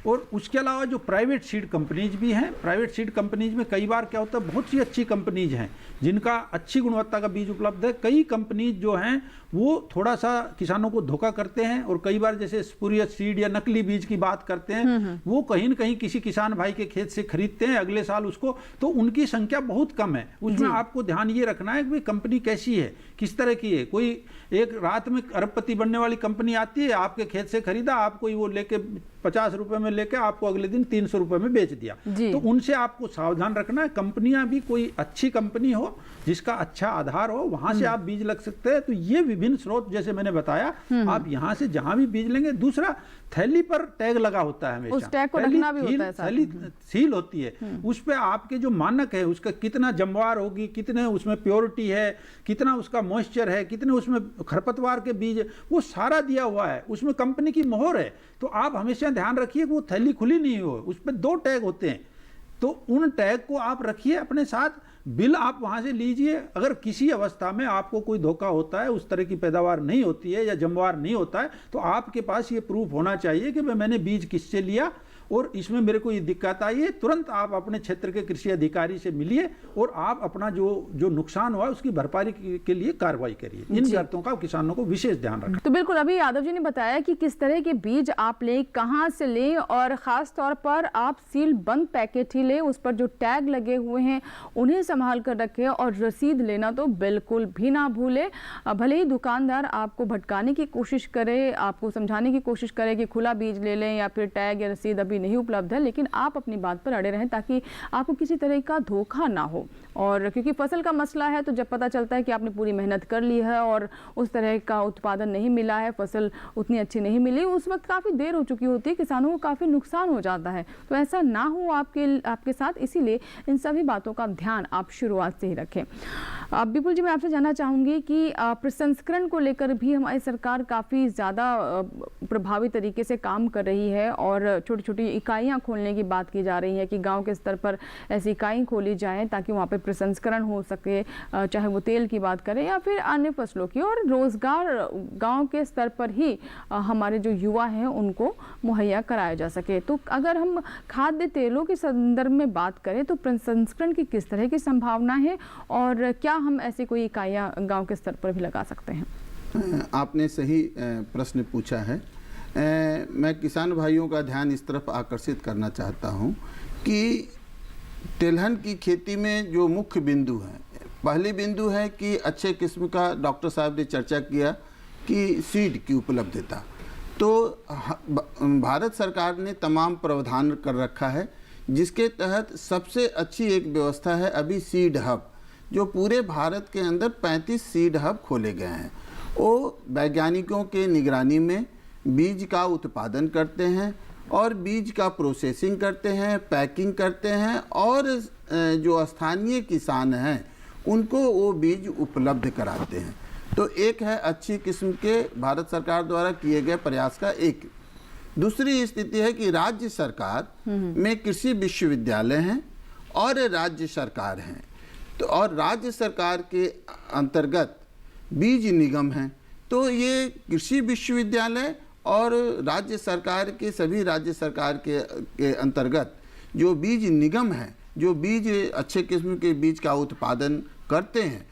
और उसके अलावा जो प्राइवेट सीड कंपनीज भी हैं, प्राइवेट सीड कंपनीज में कई बार क्या होता है, बहुत सी अच्छी कंपनीज हैं जिनका अच्छी गुणवत्ता का बीज उपलब्ध है। कई कंपनीज जो हैं वो थोड़ा सा किसानों को धोखा करते हैं और कई बार जैसे स्पूरियस सीड या नकली बीज की बात करते हैं, वो कहीं न कहीं किसी किसान भाई के खेत से खरीदते हैं अगले साल उसको, तो उनकी संख्या बहुत कम है। उसमें आपको ध्यान ये रखना है कि कंपनी कैसी है, किस तरह की है। कोई एक रात में अरबपति बनने वाली कंपनी आती है, आपके खेत से खरीदा, आपको वो लेके 50 रुपए में लेके आपको अगले दिन 300 रुपए में बेच दिया। तो उनसे आपको सावधान रखना है। कंपनियां भी कोई अच्छी कंपनी हो जिसका अच्छा आधार हो, वहां से आप बीज लग सकते हैं। तो ये विभिन्न स्रोत जैसे मैंने बताया, आप यहाँ से जहां भी बीज लेंगे। दूसरा, थैली पर टैग लगा होता है हमेशा, उस टैग को रखना भी होता है, थैली सील होती है, उस पे आपके जो मानक है उसका कितना जमवार होगी, कितने उसमें प्योरिटी है, कितना उसका मॉइस्चर है, कितने उसमें खरपतवार के बीज, वो सारा दिया हुआ है, उसमें कंपनी की मोहर है। तो आप हमेशा ध्यान रखिए कि वो थैली खुली नहीं हो, उस पर 2 टैग होते हैं। तो उन टैग को आप रखिए अपने साथ, बिल आप वहां से लीजिए। अगर किसी अवस्था में आपको कोई धोखा होता है, उस तरह की पैदावार नहीं होती है या जमवार नहीं होता है, तो आपके पास ये प्रूफ होना चाहिए कि मैंने बीज किससे लिया और इसमें मेरे को ये दिक्कत आई है। तुरंत आप अपने क्षेत्र के कृषि अधिकारी से मिलिए और आप अपना जो नुकसान हुआ उसकी भरपाई के लिए कार्रवाई करिए। इन शर्तों का किसानों को विशेष ध्यान रखें। तो बिल्कुल, अभी यादव जी ने बताया कि किस तरह के बीज आप लें, कहाँ से लें, और ख़ास तौर पर आप सील बंद पैकेट ही लें, उस पर जो टैग लगे हुए हैं उन्हें संभाल कर रखें, और रसीद लेना तो बिल्कुल भी ना भूलें। भले ही दुकानदार आपको भटकाने की कोशिश करे, आपको समझाने की कोशिश करे कि खुला बीज ले लें या फिर टैग या रसीद अभी नहीं उपलब्ध है, लेकिन आप अपनी बात पर अड़े रहें ताकि आपको किसी तरह का धोखा ना हो। और क्योंकि फसल का मसला है, तो जब पता चलता है कि आपने पूरी मेहनत कर ली है और उस तरह का उत्पादन नहीं मिला है, फसल उतनी अच्छी नहीं मिली, उस वक्त काफ़ी देर हो चुकी होती है, किसानों को काफ़ी नुकसान हो जाता है। तो ऐसा ना हो आपके साथ, इसीलिए इन सभी बातों का ध्यान आप शुरुआत से ही रखें। विपुल जी, मैं आपसे जानना चाहूँगी कि प्रसंस्करण को लेकर भी हमारी सरकार काफ़ी ज़्यादा प्रभावी तरीके से काम कर रही है और छोटी छोटी इकाइयाँ खोलने की बात की जा रही है कि गांव के स्तर पर ऐसी इकाई खोली जाए ताकि वहाँ पे प्रसंस्करण हो सके, चाहे वो तेल की बात करें या फिर अन्य फसलों की, और रोज़गार गांव के स्तर पर ही हमारे जो युवा हैं उनको मुहैया कराया जा सके। तो अगर हम खाद्य तेलों के संदर्भ में बात करें तो प्रसंस्करण की किस तरह की संभावना है और क्या हम ऐसी कोई इकाइयाँ गाँव के स्तर पर भी लगा सकते हैं? आपने सही प्रश्न पूछा है। मैं किसान भाइयों का ध्यान इस तरफ आकर्षित करना चाहता हूं कि तिलहन की खेती में जो मुख्य बिंदु है, पहली बिंदु है कि अच्छे किस्म का, डॉक्टर साहब ने चर्चा किया कि सीड की उपलब्धता। तो भारत सरकार ने तमाम प्रावधान कर रखा है, जिसके तहत सबसे अच्छी एक व्यवस्था है अभी सीड हब, जो पूरे भारत के अंदर 35 सीड हब खोले गए हैं। वो वैज्ञानिकों के निगरानी में बीज का उत्पादन करते हैं और बीज का प्रोसेसिंग करते हैं, पैकिंग करते हैं, और जो स्थानीय किसान हैं उनको वो बीज उपलब्ध कराते हैं। तो एक है अच्छी किस्म के भारत सरकार द्वारा किए गए प्रयास का एक। दूसरी स्थिति है कि राज्य सरकार में कृषि विश्वविद्यालय हैं और राज्य सरकार हैं, तो और राज्य सरकार के अंतर्गत बीज निगम हैं। तो ये कृषि विश्वविद्यालय और राज्य सरकार के, सभी राज्य सरकार के अंतर्गत जो बीज निगम हैं, जो बीज अच्छे किस्म के बीज का उत्पादन करते हैं,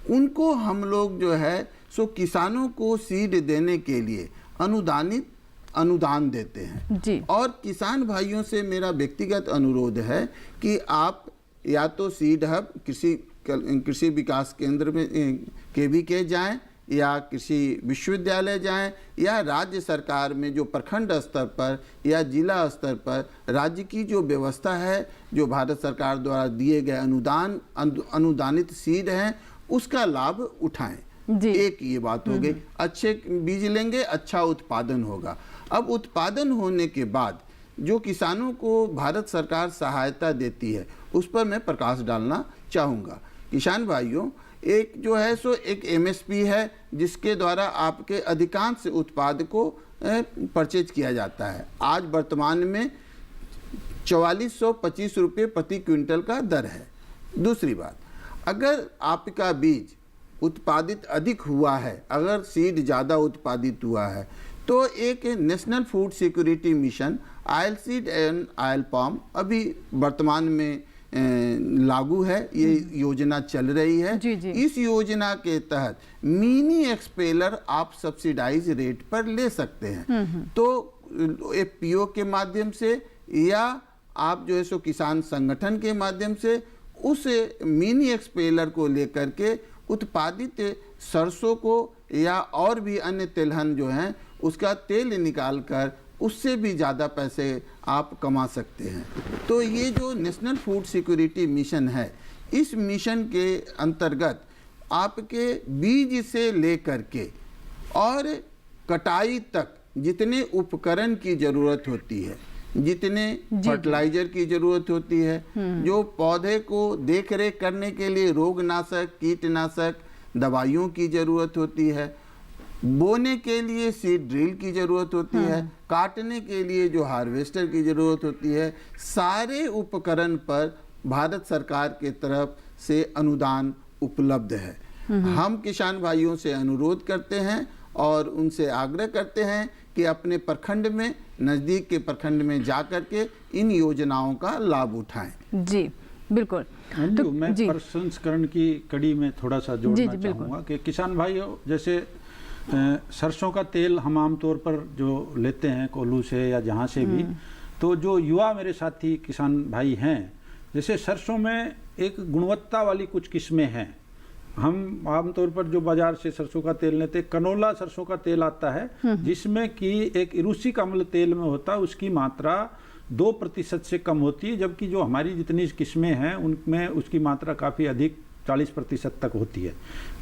उनको हम लोग जो है सो किसानों को सीड देने के लिए अनुदान देते हैं जी। और किसान भाइयों से मेरा व्यक्तिगत अनुरोध है कि आप या तो सीड हब कृषि विकास केंद्र में KVK जाएं, या कृषि विश्वविद्यालय जाएं, या राज्य सरकार में जो प्रखंड स्तर पर या जिला स्तर पर राज्य की जो व्यवस्था है, जो भारत सरकार द्वारा दिए गए अनुदानित सीड हैं, उसका लाभ उठाएं। एक ये बात हो गई। अच्छे बीज लेंगे, अच्छा उत्पादन होगा। अब उत्पादन होने के बाद जो किसानों को भारत सरकार सहायता देती है, उस पर मैं प्रकाश डालना चाहूँगा। किसान भाइयों, एक जो है सो एक MSP है, जिसके द्वारा आपके अधिकांश उत्पाद को परचेज किया जाता है। आज वर्तमान में 4425 रुपये प्रति क्विंटल का दर है। दूसरी बात, अगर आपका बीज उत्पादित अधिक हुआ है, अगर सीड ज़्यादा उत्पादित हुआ है, तो एक national food security mission oil seed and oil palm अभी वर्तमान में लागू है। ये योजना चल रही है। इस योजना के तहत मिनी एक्सपेलर आप सब्सिडाइज रेट पर ले सकते हैं। तो FPO के माध्यम से या आप जो है सो किसान संगठन के माध्यम से उस मिनी एक्सपेलर को लेकर के उत्पादित सरसों को या और भी अन्य तिलहन जो हैं उसका तेल निकाल कर उससे भी ज़्यादा पैसे आप कमा सकते हैं। तो ये जो नेशनल फूड सिक्योरिटी मिशन है, इस मिशन के अंतर्गत आपके बीज से लेकर के और कटाई तक जितने उपकरण की ज़रूरत होती है, जितने फर्टिलाइजर की ज़रूरत होती है, जो पौधे को देख रेख करने के लिए रोगनाशक, कीटनाशक दवाइयों की ज़रूरत होती है, बोने के लिए सीड ड्रिल की ज़रूरत होती है, काटने के लिए जो हार्वेस्टर की ज़रूरत होती है, सारे उपकरण पर भारत सरकार के तरफ से अनुदान उपलब्ध है। हम किसान भाइयों से अनुरोध करते हैं और उनसे आग्रह करते हैं कि अपने प्रखंड में, नज़दीक के प्रखंड में जाकर के इन योजनाओं का लाभ उठाएं। जी बिल्कुल। तो मैं प्रसंस्करण की कड़ी में थोड़ा सा जोड़ना चाहूँगा कि किसान भाइयों, जैसे सरसों का तेल हम आमतौर पर जो लेते हैं कोल्हू से या जहाँ से भी, तो जो युवा मेरे साथी किसान भाई हैं, जैसे सरसों में एक गुणवत्ता वाली कुछ किस्में हैं। हम आमतौर पर जो बाजार से सरसों का तेल लेते, कनोला सरसों का तेल आता है, जिसमें कि एक इरुसिक अम्ल तेल में होता है, उसकी मात्रा 2% से कम होती है, जबकि जो हमारी जितनी किस्में हैं उनमें उसकी मात्रा काफ़ी अधिक 40% तक होती है।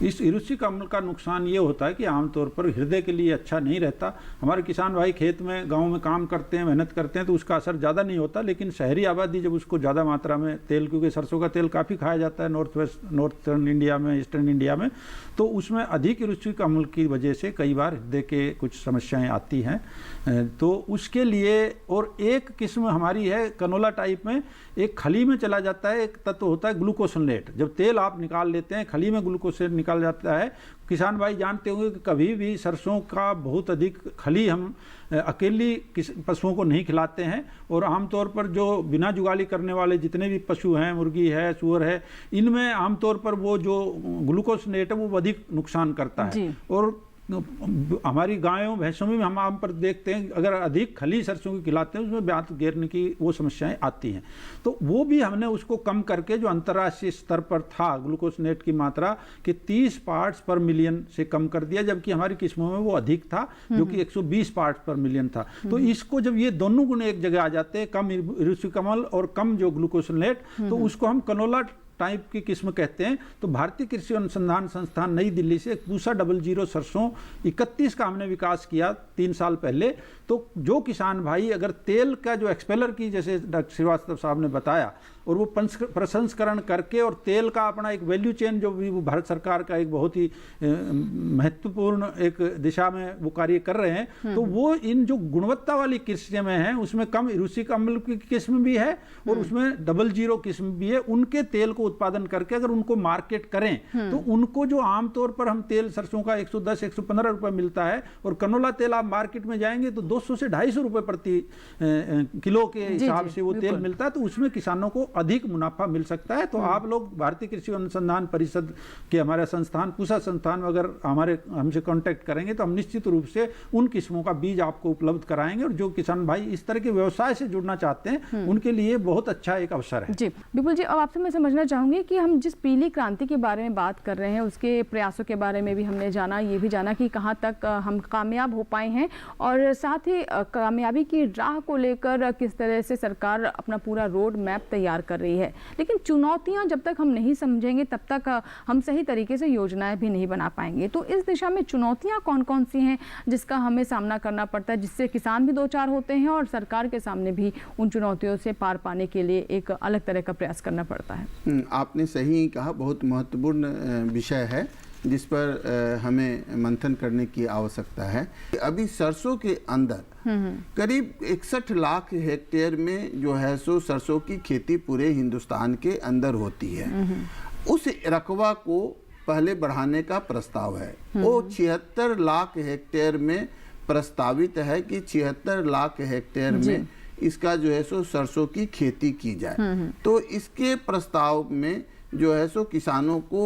इस इरुसिक अम्ल का नुकसान ये होता है कि आमतौर पर हृदय के लिए अच्छा नहीं रहता। हमारे किसान भाई खेत में, गांव में काम करते हैं, मेहनत करते हैं, तो उसका असर ज़्यादा नहीं होता, लेकिन शहरी आबादी जब उसको ज़्यादा मात्रा में तेल, क्योंकि सरसों का तेल काफ़ी खाया जाता है नॉर्थर्न इंडिया में, ईस्टर्न इंडिया में, तो उसमें अधिक इरुसिक अम्ल की वजह से कई बार हृदय के कुछ समस्याएँ आती हैं। तो उसके लिए, और एक किस्म हमारी है कनोला टाइप में, एक खली में चला जाता है, एक तत्व होता है ग्लूकोसोनेट। जब तेल आप निकाल लेते हैं, खली में ग्लूकोसेट निकाल जाता है। किसान भाई जानते होंगे कि कभी भी सरसों का बहुत अधिक खली हम अकेली पशुओं को नहीं खिलाते हैं, और आमतौर पर जो बिना जुगाली करने वाले जितने भी पशु हैं, मुर्गी है, सूअर है, इनमें आमतौर पर वो जो ग्लूकोसोनेट है वो अधिक नुकसान करता है। और हमारी गायों भैंसों में हम आम पर देखते हैं, अगर अधिक खली सरसों की खिलाते हैं, उसमें ब्यात गिरने की वो समस्याएं आती हैं। तो वो भी हमने उसको कम करके, जो अंतर्राष्ट्रीय स्तर पर था ग्लूकोसोनेट की मात्रा कि 30 पार्ट्स पर मिलियन से कम कर दिया, जबकि हमारी किस्मों में वो अधिक था, जो कि 120 पार्ट्स पर मिलियन था। तो इसको जब ये दोनों गुण एक जगह आ जाते हैं, कम इरुसिक अम्ल और कम जो ग्लूकोसोनेट, तो उसको हम कनोला टाइप की किस्म कहते हैं। तो भारतीय कृषि अनुसंधान संस्थान नई दिल्ली से पूसा 00 सरसों 31 का हमने विकास किया 3 साल पहले। तो जो किसान भाई अगर तेल का जो एक्सपेलर की, जैसे डॉक्टर श्रीवास्तव साहब ने बताया, और वो प्रसंस्करण करके और तेल का अपना एक वैल्यू चेन, जो भी वो भारत सरकार का एक बहुत ही महत्वपूर्ण एक दिशा में वो कार्य कर रहे हैं, तो वो इन जो गुणवत्ता वाली किस्में में हैं, उसमें कम इरुसिक अम्ल की किस्म भी है और उसमें 00 किस्म भी है। उनके तेल को उत्पादन करके अगर उनको मार्केट करें, तो उनको जो आमतौर पर हम तेल सरसों का 110-115 रुपये मिलता है, और कनोला तेल आप मार्केट में जाएंगे तो 200 से 250 रुपये प्रति किलो के हिसाब से वो तेल मिलता है। तो उसमें किसानों को अधिक मुनाफा मिल सकता है। तो आप लोग भारतीय कृषि अनुसंधान परिषद के हमारे संस्थान पूसा संस्थान में अगर हमसे कांटेक्ट करेंगे तो हम निश्चित रूप से उन किस्मों का बीज आपको उपलब्ध कराएंगे, और जो किसान भाई इस तरह के व्यवसाय से जुड़ना चाहते हैं उनके लिए बहुत अच्छा एक अवसर है। जी विपुल जी, अब आपसे मैं समझना चाहूंगी कि हम जिस पीली क्रांति के बारे में बात कर रहे हैं उसके प्रयासों के बारे में भी हमने जाना, ये भी जाना कि कहाँ तक हम कामयाब हो पाए हैं, और साथ ही कामयाबी की राह को लेकर किस तरह से सरकार अपना पूरा रोड मैप तैयार कर रही है। लेकिन चुनौतियां जब तक हम नहीं समझेंगे तब तक हम सही तरीके से योजनाएं भी नहीं बना पाएंगे। तो इस दिशा में चुनौतियां कौन कौन सी हैं जिसका हमें सामना करना पड़ता है, जिससे किसान भी दो चार होते हैं और सरकार के सामने भी उन चुनौतियों से पार पाने के लिए एक अलग तरह का प्रयास करना पड़ता है? आपने सही कहा, बहुत महत्वपूर्ण विषय है जिस पर हमें मंथन करने की आवश्यकता है। अभी सरसों के अंदर करीब 61 लाख हेक्टेयर में जो है सो सरसों की खेती पूरे हिंदुस्तान के अंदर होती है। उस रकबा को पहले बढ़ाने का प्रस्ताव है। वो 76 लाख हेक्टेयर में प्रस्तावित है कि 76 लाख हेक्टेयर में इसका जो है सो सरसों की खेती की जाए। तो इसके प्रस्ताव में जो है सो किसानों को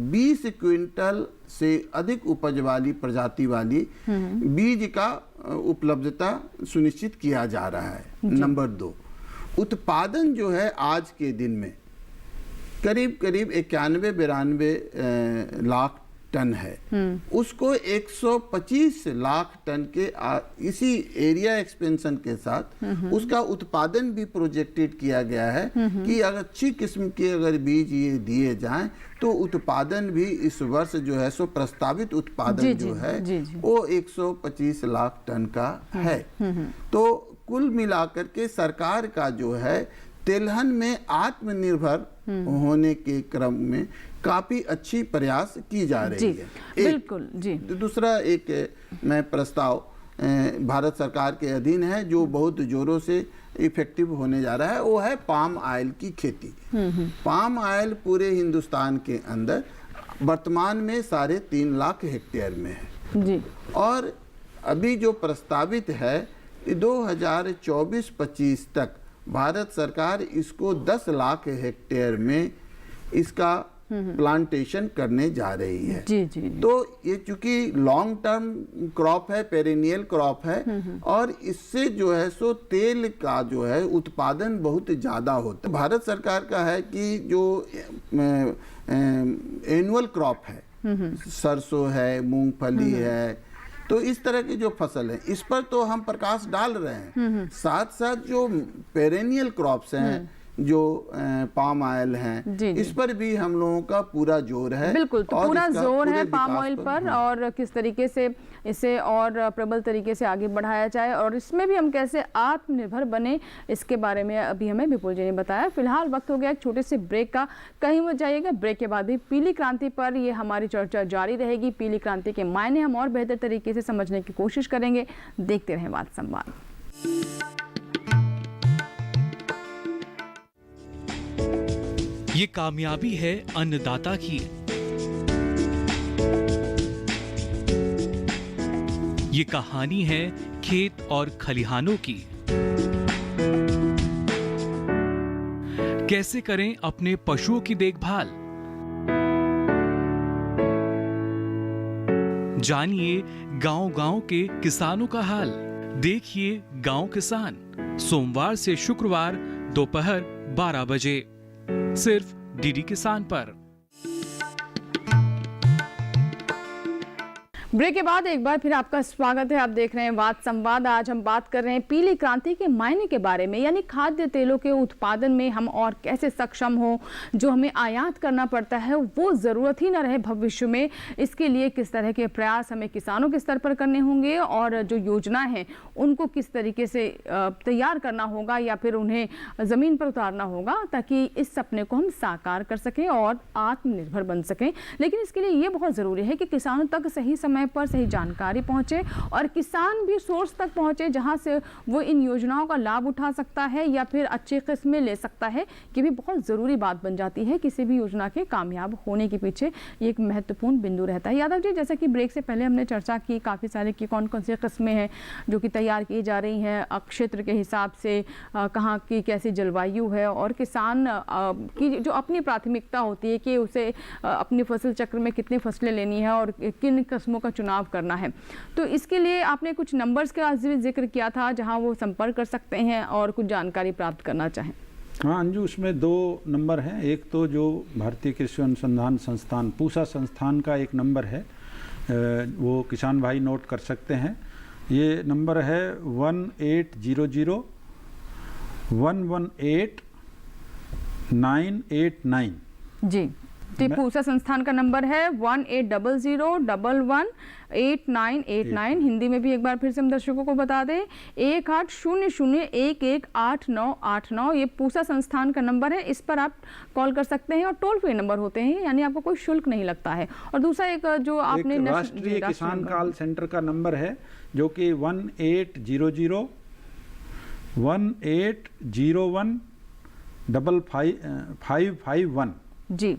20 क्विंटल से अधिक उपज वाली प्रजाति वाली बीज का उपलब्धता सुनिश्चित किया जा रहा है। नंबर 2, उत्पादन जो है आज के दिन में करीब 91-92 लाख टन है। उसको 125 लाख टन के इसी एरिया एक्सपेंशन के साथ उसका उत्पादन भी प्रोजेक्टेड किया गया है कि अगर अच्छी किस्म के अगर बीज ये दिए जाएं तो उत्पादन भी इस वर्ष जो है सो प्रस्तावित उत्पादन जो है वो 125 लाख टन का है। तो कुल मिलाकर के सरकार का जो है तिलहन में आत्मनिर्भर होने के क्रम में काफी अच्छी प्रयास की जा रही है। बिल्कुल जी। दूसरा एक मैं प्रस्ताव भारत सरकार के अधीन है जो बहुत जोरों से इफेक्टिव होने जा रहा है, वो है पाम ऑयल की खेती। पाम ऑयल पूरे हिंदुस्तान के अंदर वर्तमान में 3.5 लाख हेक्टेयर में है जी। और अभी जो प्रस्तावित है 2024-25 तक भारत सरकार इसको 10 लाख हेक्टेयर में इसका प्लांटेशन करने जा रही है। जी जी। तो ये चूंकि लॉन्ग टर्म क्रॉप है, पेरेनियल क्रॉप है, और इससे जो है सो तेल का जो है उत्पादन बहुत ज्यादा होता है। भारत सरकार का है कि जो एनुअल क्रॉप है, सरसों है, मूंगफली है, तो इस तरह की जो फसल है इस पर तो हम प्रकाश डाल रहे हैं। साथ साथ जो पेरेनियल क्रॉप्स हैं जो पाम ऑयल हैं इस पर भी हम लोगों का पूरा जोर है। बिल्कुल, तो पूरा जोर है पाम ऑयल पर और किस तरीके से इसे और प्रबल तरीके से आगे बढ़ाया जाए और इसमें भी हम कैसे आत्मनिर्भर बने, इसके बारे में अभी हमें विपुल जी ने बताया। फिलहाल वक्त हो गया एक छोटे से ब्रेक का, कहीं मत जाइएगा। ब्रेक के बाद भी पीली क्रांति पर ये हमारी चर्चा जारी रहेगी। पीली क्रांति के मायने हम और बेहतर तरीके से समझने की कोशिश करेंगे। देखते रहें बात संवाद। ये कामयाबी है अन्नदाता की, ये कहानी है खेत और खलिहानों की। कैसे करें अपने पशुओं की देखभाल, जानिए गांव-गांव के किसानों का हाल। देखिए गांव किसान, सोमवार से शुक्रवार दोपहर 12 बजे सिर्फ डीडी किसान पर। ब्रेक के बाद एक बार फिर आपका स्वागत है। आप देख रहे हैं वाद संवाद। आज हम बात कर रहे हैं पीली क्रांति के मायने के बारे में, यानी खाद्य तेलों के उत्पादन में हम और कैसे सक्षम हो। जो हमें आयात करना पड़ता है वो ज़रूरत ही ना रहे भविष्य में। इसके लिए किस तरह के प्रयास हमें किसानों के स्तर पर करने होंगे और जो योजना है उनको किस तरीके से तैयार करना होगा या फिर उन्हें ज़मीन पर उतारना होगा ताकि इस सपने को हम साकार कर सकें और आत्मनिर्भर बन सकें। लेकिन इसके लिए ये बहुत ज़रूरी है कि किसानों तक सही समय समय पर सही जानकारी पहुंचे और किसान भी सोर्स तक पहुंचे जहां से वो इन योजनाओं का लाभ उठा सकता है या फिर अच्छी किस्में ले सकता है। ये भी बहुत ज़रूरी बात बन जाती है किसी भी योजना के कामयाब होने के पीछे, ये एक महत्वपूर्ण बिंदु रहता है। यादव जी, जैसा कि ब्रेक से पहले हमने चर्चा की काफ़ी सारे की कौन कौन सी किस्में हैं जो कि तैयार की जा रही हैं क्षेत्र के हिसाब से, कहाँ की कैसी जलवायु है और किसान की जो अपनी प्राथमिकता होती है कि उसे अपनी फसल चक्र में कितनी फसलें लेनी है और किन किस्मों का चुनाव करना है। तो इसके लिए आपने कुछ नंबर्स का जिक्र किया था जहां वो संपर्क कर सकते हैं और कुछ जानकारी प्राप्त करना चाहें। हाँ अंजू, उसमें 2 नंबर हैं। एक तो जो भारतीय कृषि अनुसंधान संस्थान पूसा संस्थान का एक नंबर है, वो किसान भाई नोट कर सकते हैं। ये नंबर है 1800-118-989 जी। पूसा संस्थान का नंबर है 1800-11-8989। हिंदी में भी एक बार फिर से हम दर्शकों को बता दें 1800-11-8989। ये पूसा संस्थान का नंबर है, इस पर आप कॉल कर सकते हैं और टोल फ्री नंबर होते हैं, यानी आपको कोई शुल्क नहीं लगता है। और दूसरा एक जो आपने राष्ट्रीय किसान कॉल सेंटर का नंबर है जो कि 1800-1801-551 जी।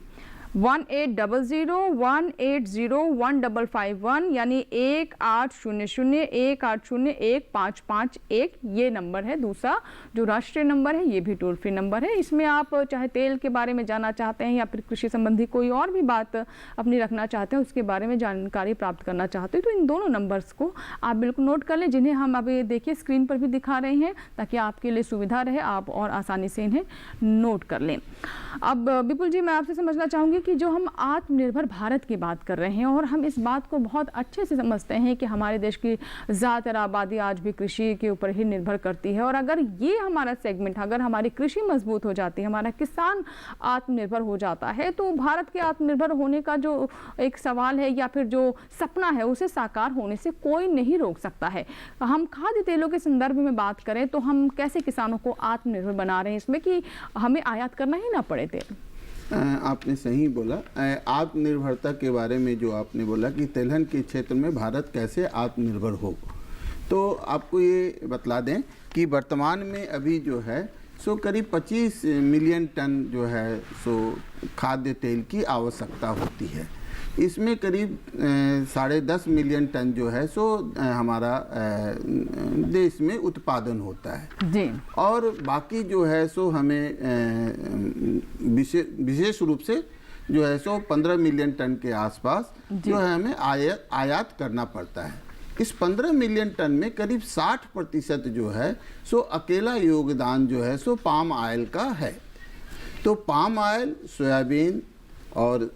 1800-180-151 यानी 1800-180-155 ये नंबर है दूसरा जो राष्ट्रीय नंबर है। ये भी टोल फ्री नंबर है। इसमें आप चाहे तेल के बारे में जानना चाहते हैं या फिर कृषि संबंधी कोई और भी बात अपनी रखना चाहते हैं, उसके बारे में जानकारी प्राप्त करना चाहते हैं, तो इन दोनों नंबर्स को आप बिल्कुल नोट कर लें, जिन्हें हम अभी देखिए स्क्रीन पर भी दिखा रहे हैं ताकि आपके लिए सुविधा रहे, आप और आसानी से इन्हें नोट कर लें। अब विपुल जी, मैं आपसे समझना चाहूँगी कि जो हम आत्मनिर्भर भारत की बात कर रहे हैं और हम इस बात को बहुत अच्छे से समझते हैं कि हमारे देश की ज़्यादातर आबादी आज भी कृषि के ऊपर ही निर्भर करती है, और अगर ये हमारा सेगमेंट, अगर हमारी कृषि मजबूत हो जाती है, हमारा किसान आत्मनिर्भर हो जाता है, तो भारत के आत्मनिर्भर होने का जो एक सवाल है या फिर जो सपना है उसे साकार होने से कोई नहीं रोक सकता है। हम खाद्य तेलों के संदर्भ में बात करें तो हम कैसे किसानों को आत्मनिर्भर बना रहे हैं इसमें कि हमें आयात करना ही ना पड़े तेल। आपने सही बोला। आत्मनिर्भरता के बारे में जो आपने बोला कि तिलहन के क्षेत्र में भारत कैसे आत्मनिर्भर हो, तो आपको ये बतला दें कि वर्तमान में अभी जो है सो करीब 25 मिलियन टन जो है सो खाद्य तेल की आवश्यकता होती है। इसमें करीब 10.5 मिलियन टन जो है सो हमारा देश में उत्पादन होता है जी। और बाकी जो है सो हमें विशेष रूप से जो है सो 15 मिलियन टन के आसपास जो है हमें आयात करना पड़ता है। इस 15 मिलियन टन में करीब 60% जो है सो अकेला योगदान जो है सो पाम ऑयल का है। तो पाम ऑयल, सोयाबीन और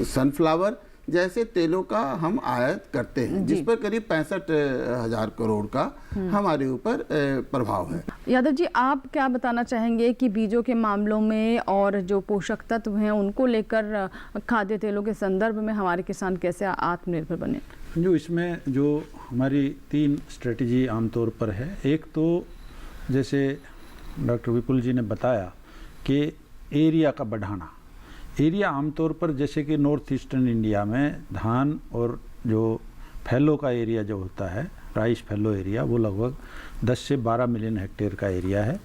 सनफ्लावर जैसे तेलों का हम आयात करते हैं, जिस पर करीब 65,000 करोड़ का हमारे ऊपर प्रभाव है। यादव जी, आप क्या बताना चाहेंगे कि बीजों के मामलों में और जो पोषक तत्व हैं उनको लेकर खाद्य तेलों के संदर्भ में हमारे किसान कैसे आत्मनिर्भर बने? जो इसमें जो हमारी 3 स्ट्रेटजी आमतौर पर है, एक तो जैसे डॉक्टर विपुल जी ने बताया कि एरिया का बढ़ाना। एरिया आमतौर पर जैसे कि नॉर्थ ईस्टर्न इंडिया में धान और जो फैलो का एरिया जो होता है, राइस फैलो एरिया, वो लगभग 10 से 12 मिलियन हेक्टेयर का एरिया है।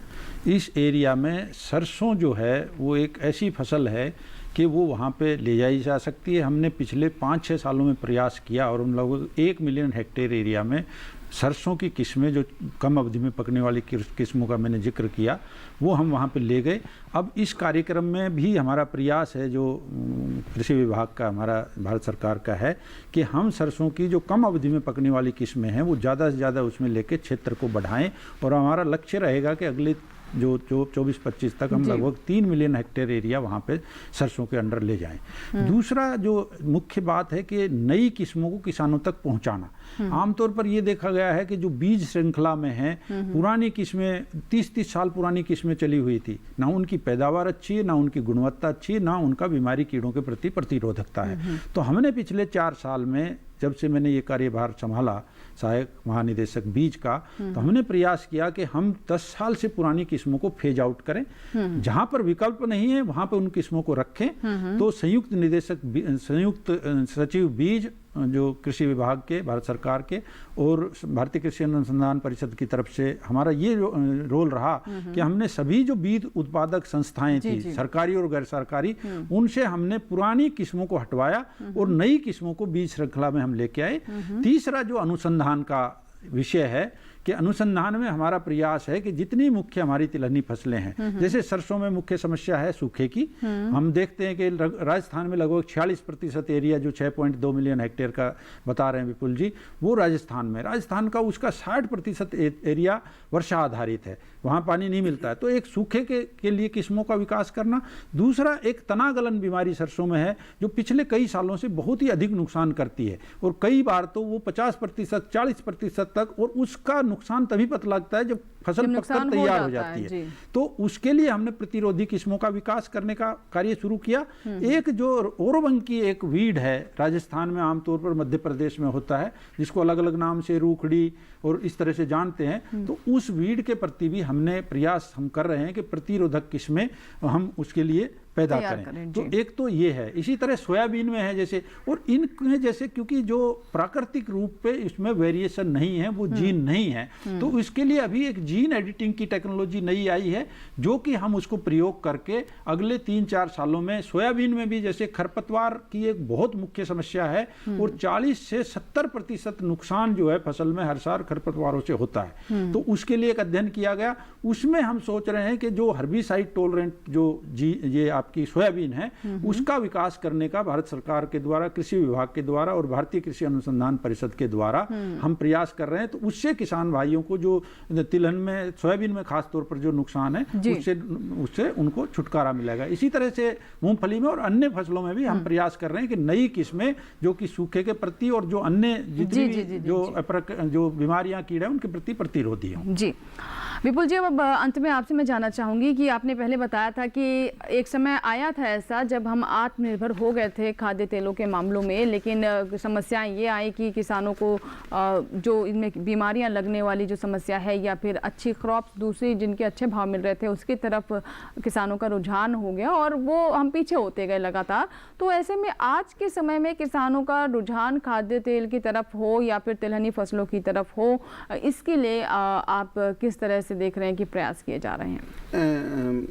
इस एरिया में सरसों जो है वो एक ऐसी फसल है कि वो वहाँ पे ले जाई जा सकती है। हमने पिछले 5-6 सालों में प्रयास किया और हम लगभग 1 मिलियन हेक्टेयर एरिया में सरसों की किस्में, जो कम अवधि में पकने वाली किस्मों का मैंने जिक्र किया, वो हम वहाँ पे ले गए। अब इस कार्यक्रम में भी हमारा प्रयास है, जो कृषि विभाग का, हमारा भारत सरकार का है, कि हम सरसों की जो कम अवधि में पकने वाली किस्में हैं वो ज़्यादा से ज़्यादा उसमें लेके क्षेत्र को बढ़ाएं। और हमारा लक्ष्य रहेगा कि अगले जो 24-25 तक हम लगभग 3 मिलियन हेक्टेयर एरिया वहाँ पे सरसों के अंडर ले जाएं। दूसरा जो मुख्य बात है कि नई किस्मों को किसानों तक पहुँचाना। आमतौर पर ये देखा गया है कि जो बीज श्रृंखला में है, पुरानी किस्में 30-30 साल पुरानी किस्में चली हुई थी, ना उनकी पैदावार अच्छी है, ना उनकी गुणवत्ता अच्छी है, ना उनका बीमारी कीड़ों के प्रति प्रतिरोधकता है। तो हमने पिछले 4 साल में जब से मैंने ये कार्यभार संभाला सहायक महानिदेशक बीज का, तो हमने प्रयास किया कि हम 10 साल से पुरानी किस्मों को फेज आउट करें, जहां पर विकल्प नहीं है वहां पर उन किस्मों को रखें। तो संयुक्त सचिव बीज जो कृषि विभाग के, भारत सरकार के और भारतीय कृषि अनुसंधान परिषद की तरफ से हमारा ये रोल रहा कि हमने सभी जो बीज उत्पादक संस्थाएं थी, सरकारी और गैर सरकारी, उनसे हमने पुरानी किस्मों को हटवाया और नई किस्मों को बीज श्रृंखला में हम लेके आए। तीसरा जो अनुसंधान का विषय है कि अनुसंधान में हमारा प्रयास है कि जितनी मुख्य हमारी तिलहनी फसलें हैं, जैसे सरसों में मुख्य समस्या है सूखे की, हम देखते हैं कि राजस्थान में लगभग 46% एरिया जो 6.2 मिलियन हेक्टेयर का बता रहे हैं विपुल जी, वो राजस्थान का उसका 60% एरिया वर्षा आधारित है, वहाँ पानी नहीं मिलता है। तो एक सूखे के लिए किस्मों का विकास करना। दूसरा एक तनागलन बीमारी सरसों में है जो पिछले कई सालों से बहुत ही अधिक नुकसान करती है और कई बार तो वो 50% 40% तक, और उसका नुकसान तभी पता लगता है जब फसल पककर तैयार हो जाती है। तो उसके लिए हमने प्रतिरोधी किस्मों का विकास करने का कार्य शुरू किया। एक जो ओरोबंकी एक वीड है, राजस्थान में आमतौर पर, मध्य प्रदेश में होता है, जिसको अलग अलग नाम से रूखड़ी और इस तरह से जानते हैं, तो उस वीड के प्रति भी हमने प्रयास हम कर रहे हैं कि प्रतिरोधक किस्में हम उसके लिए पैदा करें। तो एक तो ये है। इसी तरह सोयाबीन में है जैसे, और इनमें जैसे क्योंकि जो प्राकृतिक रूप पे इसमें वेरिएशन नहीं है, वो जीन नहीं है, तो इसके लिए अभी एक जीन एडिटिंग की टेक्नोलॉजी नई आई है जो कि हम उसको प्रयोग करके अगले 3-4 सालों में सोयाबीन में भी, जैसे खरपतवार की एक बहुत मुख्य समस्या है और 40 से 70% नुकसान जो है फसल में हर साल खरपतवारों से होता है, तो उसके लिए एक अध्ययन किया गया। उसमें हम सोच रहे हैं कि जो हर्बिसाइड टॉलरेंट जो ये आपकी सोयाबीन है, उसका विकास करने का भारत सरकार के द्वारा, कृषि विभाग के द्वारा और भारतीय कृषि अनुसंधान परिषद के द्वारा हम प्रयास कर रहे हैं। तो उससे किसान भाइयों को जो तिलहन में, सोयाबीन में खास तौर पर जो नुकसान है, उससे उनको छुटकारा मिलेगा। इसी तरह से मूंगफली में और अन्य फसलों में भी हम प्रयास कर रहे हैं कि नई किस्में जो कि सूखे के प्रति और जो अन्य जितनी जो बीमारियां, कीड़े, उनके प्रति प्रतिरोधी हों। जी विपुल जी, अब अंत में आपसे मैं जानना चाहूँगी कि आपने पहले बताया था कि एक समय आया था ऐसा जब हम आत्मनिर्भर हो गए थे खाद्य तेलों के मामलों में, लेकिन समस्याएं ये आई कि किसानों को जो इनमें बीमारियां लगने वाली जो समस्या है, या फिर अच्छी क्रॉप्स दूसरी जिनके अच्छे भाव मिल रहे थे उसकी तरफ किसानों का रुझान हो गया और वो हम पीछे होते गए लगातार। तो ऐसे में आज के समय में किसानों का रुझान खाद्य तेल की तरफ हो या फिर तिलहनी फसलों की तरफ हो, इसके लिए आप किस तरह से देख रहे हैं कि प्रयास किए जा रहे हैं?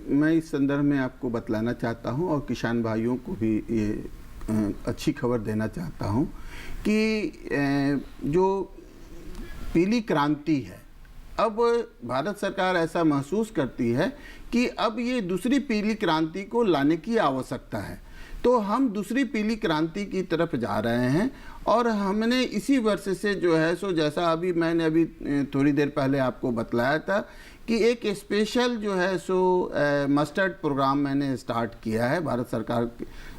मैं इस संदर्भ में आपको बतलाना चाहता हूं और किसान भाइयों को भी ये अच्छी खबर देना चाहता हूं कि जो पीली क्रांति है, अब भारत सरकार ऐसा महसूस करती है कि अब ये दूसरी पीली क्रांति को लाने की आवश्यकता है। तो हम दूसरी पीली क्रांति की तरफ जा रहे हैं और हमने इसी वर्ष से जो है सो, जैसा मैंने अभी थोड़ी देर पहले आपको बतलाया था कि एक स्पेशल जो है सो मस्टर्ड प्रोग्राम मैंने स्टार्ट किया है, भारत सरकार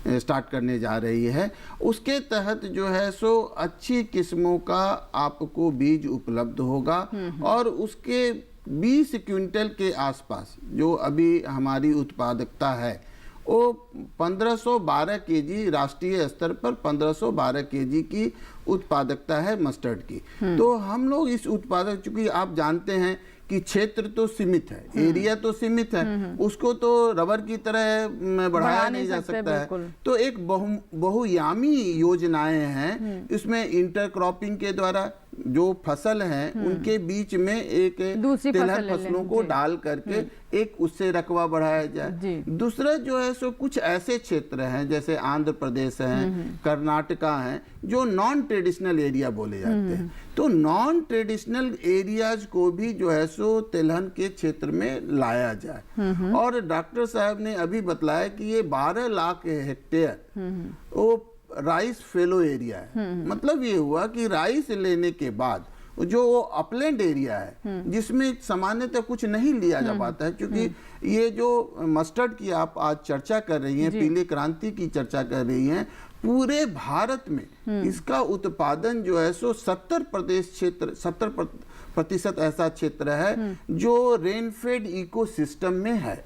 स्टार्ट करने जा रही है। उसके तहत जो है सो अच्छी किस्मों का आपको बीज उपलब्ध होगा और उसके 20 क्विंटल के आसपास जो अभी हमारी उत्पादकता है वो 1512 केजी, राष्ट्रीय स्तर पर 1512 केजी की उत्पादकता है मस्टर्ड की। तो हम लोग इस उत्पादक, चूंकि आप जानते हैं कि क्षेत्र तो सीमित है, एरिया तो सीमित है, उसको तो रबर की तरह बढ़ाया नहीं जा सकता है। तो एक बहुयामी योजनाएं हैं, इसमें इंटरक्रॉपिंग के द्वारा जो फसल है उनके बीच में एक तिलहन फसलों को डाल करके एक उससे रकबा बढ़ाया जाए। दूसरा जो है सो कुछ ऐसे क्षेत्र हैं जैसे आंध्र प्रदेश है, कर्नाटका है, जो नॉन ट्रेडिशनल एरिया बोले जाते हैं। तो नॉन ट्रेडिशनल एरियाज को भी जो है सो तिलहन के क्षेत्र में लाया जाए। और डॉक्टर साहब ने अभी बतलाया कि ये 12 लाख हेक्टेयर वो राइस फेलो एरिया है। मतलब ये हुआ कि राइस लेने के बाद जो अपलैंड एरिया है जिसमें सामान्यतः कुछ नहीं लिया जा पाता है, क्योंकि ये जो मस्टर्ड की आप आज चर्चा कर रही हैं, पीले क्रांति की चर्चा कर रही हैं, पूरे भारत में इसका उत्पादन जो है सो 70% ऐसा क्षेत्र है जो रेनफेड इकोसिस्टम में है।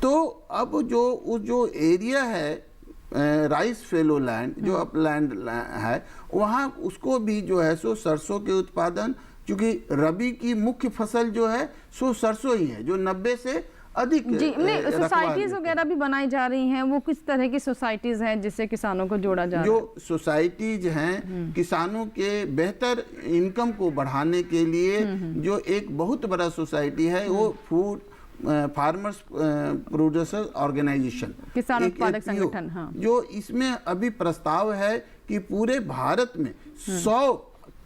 तो अब जो एरिया है राइस फेलो लैंड जो अपलैंड है, वहाँ उसको भी जो है सो सरसों के उत्पादन, क्योंकि रबी की मुख्य फसल जो है सो सरसों ही है, जो 90 से अधिक जी। नहीं, सोसाइटीज वगैरह भी बनाई जा रही हैं, वो किस तरह की सोसाइटीज हैं जिससे किसानों को जोड़ा जा रहा है? जो सोसाइटीज हैं किसानों के बेहतर इनकम को बढ़ाने के लिए, जो एक बहुत बड़ा सोसाइटी है वो फूड फार्मर्स प्रोड्यूसर ऑर्गेनाइजेशन, किसान उत्पादक संगठन, हाँ। जो इसमें अभी प्रस्ताव है कि पूरे भारत में 100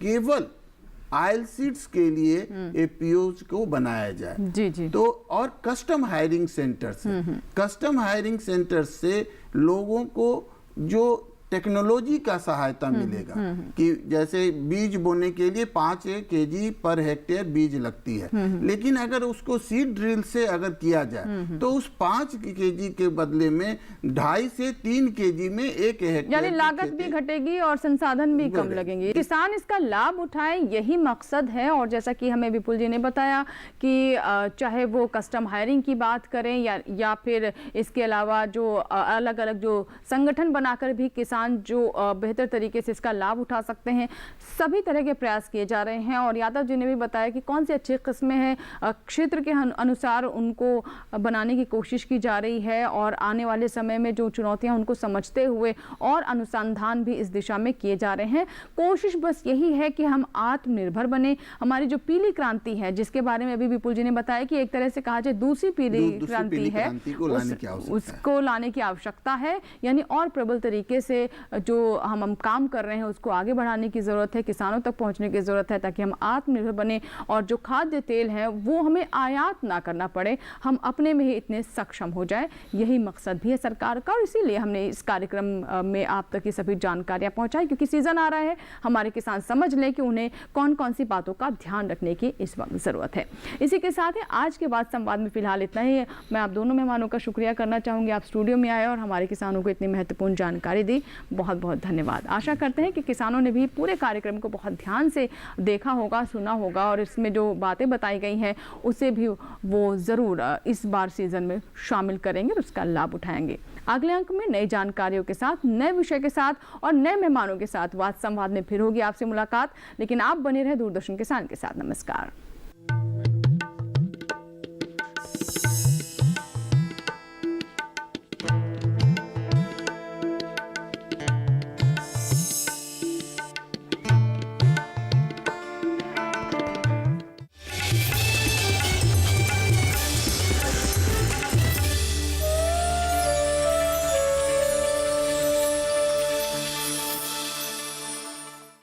केवल ऑयल सीड्स के लिए एपीओज को बनाया जाए। जी जी। तो और custom hiring centres, custom hiring centres से लोगों को जो टेक्नोलॉजी का सहायता मिलेगा कि जैसे बीज बोने के लिए 5 केजी पर हेक्टेयर बीज लगती है, लेकिन अगर उसको सीड ड्रिल से अगर किया जाए तो उस 5 केजी के बदले में 2.5 से 3 केजी में 1 हेक्टेयर, यानी लागत भी घटेगी और संसाधन भी कम लगेंगे। किसान इसका लाभ उठाए, यही मकसद है। और जैसा कि हमें विपुल जी ने बताया कि चाहे वो कस्टम हायरिंग की बात करें या फिर इसके अलावा जो अलग अलग जो संगठन बनाकर भी किसान जो बेहतर तरीके से इसका लाभ उठा सकते हैं, सभी तरह के प्रयास किए जा रहे हैं। और यादव जी ने भी बताया कि कौन सी अच्छी किस्में हैं, क्षेत्र के अनुसार उनको बनाने की कोशिश की जा रही है और आने वाले समय में जो चुनौतियां उनको समझते हुए और अनुसंधान भी इस दिशा में किए जा रहे हैं। कोशिश बस यही है कि हम आत्मनिर्भर बने। हमारी जो पीली क्रांति है, जिसके बारे में अभी विपुल जी ने बताया कि एक तरह से कहा जाए दूसरी पीली क्रांति है, उसको लाने की आवश्यकता है। यानी और प्रबल तरीके से जो हम काम कर रहे हैं उसको आगे बढ़ाने की ज़रूरत है, किसानों तक पहुंचने की ज़रूरत है, ताकि हम आत्मनिर्भर बने और जो खाद्य तेल है वो हमें आयात ना करना पड़े, हम अपने में ही इतने सक्षम हो जाए। यही मकसद भी है सरकार का और इसीलिए हमने इस कार्यक्रम में आप तक ये सभी जानकारियाँ पहुँचाई, क्योंकि सीज़न आ रहा है, हमारे किसान समझ लें कि उन्हें कौन कौन सी बातों का ध्यान रखने की इस वक्त ज़रूरत है। इसी के साथ ही आज के बाद संवाद में फिलहाल इतना ही। मैं आप दोनों मेहमानों का शुक्रिया करना चाहूँगी, आप स्टूडियो में आए और हमारे किसानों को इतनी महत्वपूर्ण जानकारी दी। बहुत बहुत धन्यवाद। आशा करते हैं कि किसानों ने भी पूरे कार्यक्रम को बहुत ध्यान से देखा होगा, सुना होगा और इसमें जो बातें बताई गई हैं उसे भी वो ज़रूर इस बार सीज़न में शामिल करेंगे और उसका लाभ उठाएंगे। अगले अंक में नई जानकारियों के साथ, नए विषय के साथ और नए मेहमानों के साथ वाद संवाद में फिर होगी आपसे मुलाकात। लेकिन आप बने रहे दूरदर्शन किसान के साथ। नमस्कार।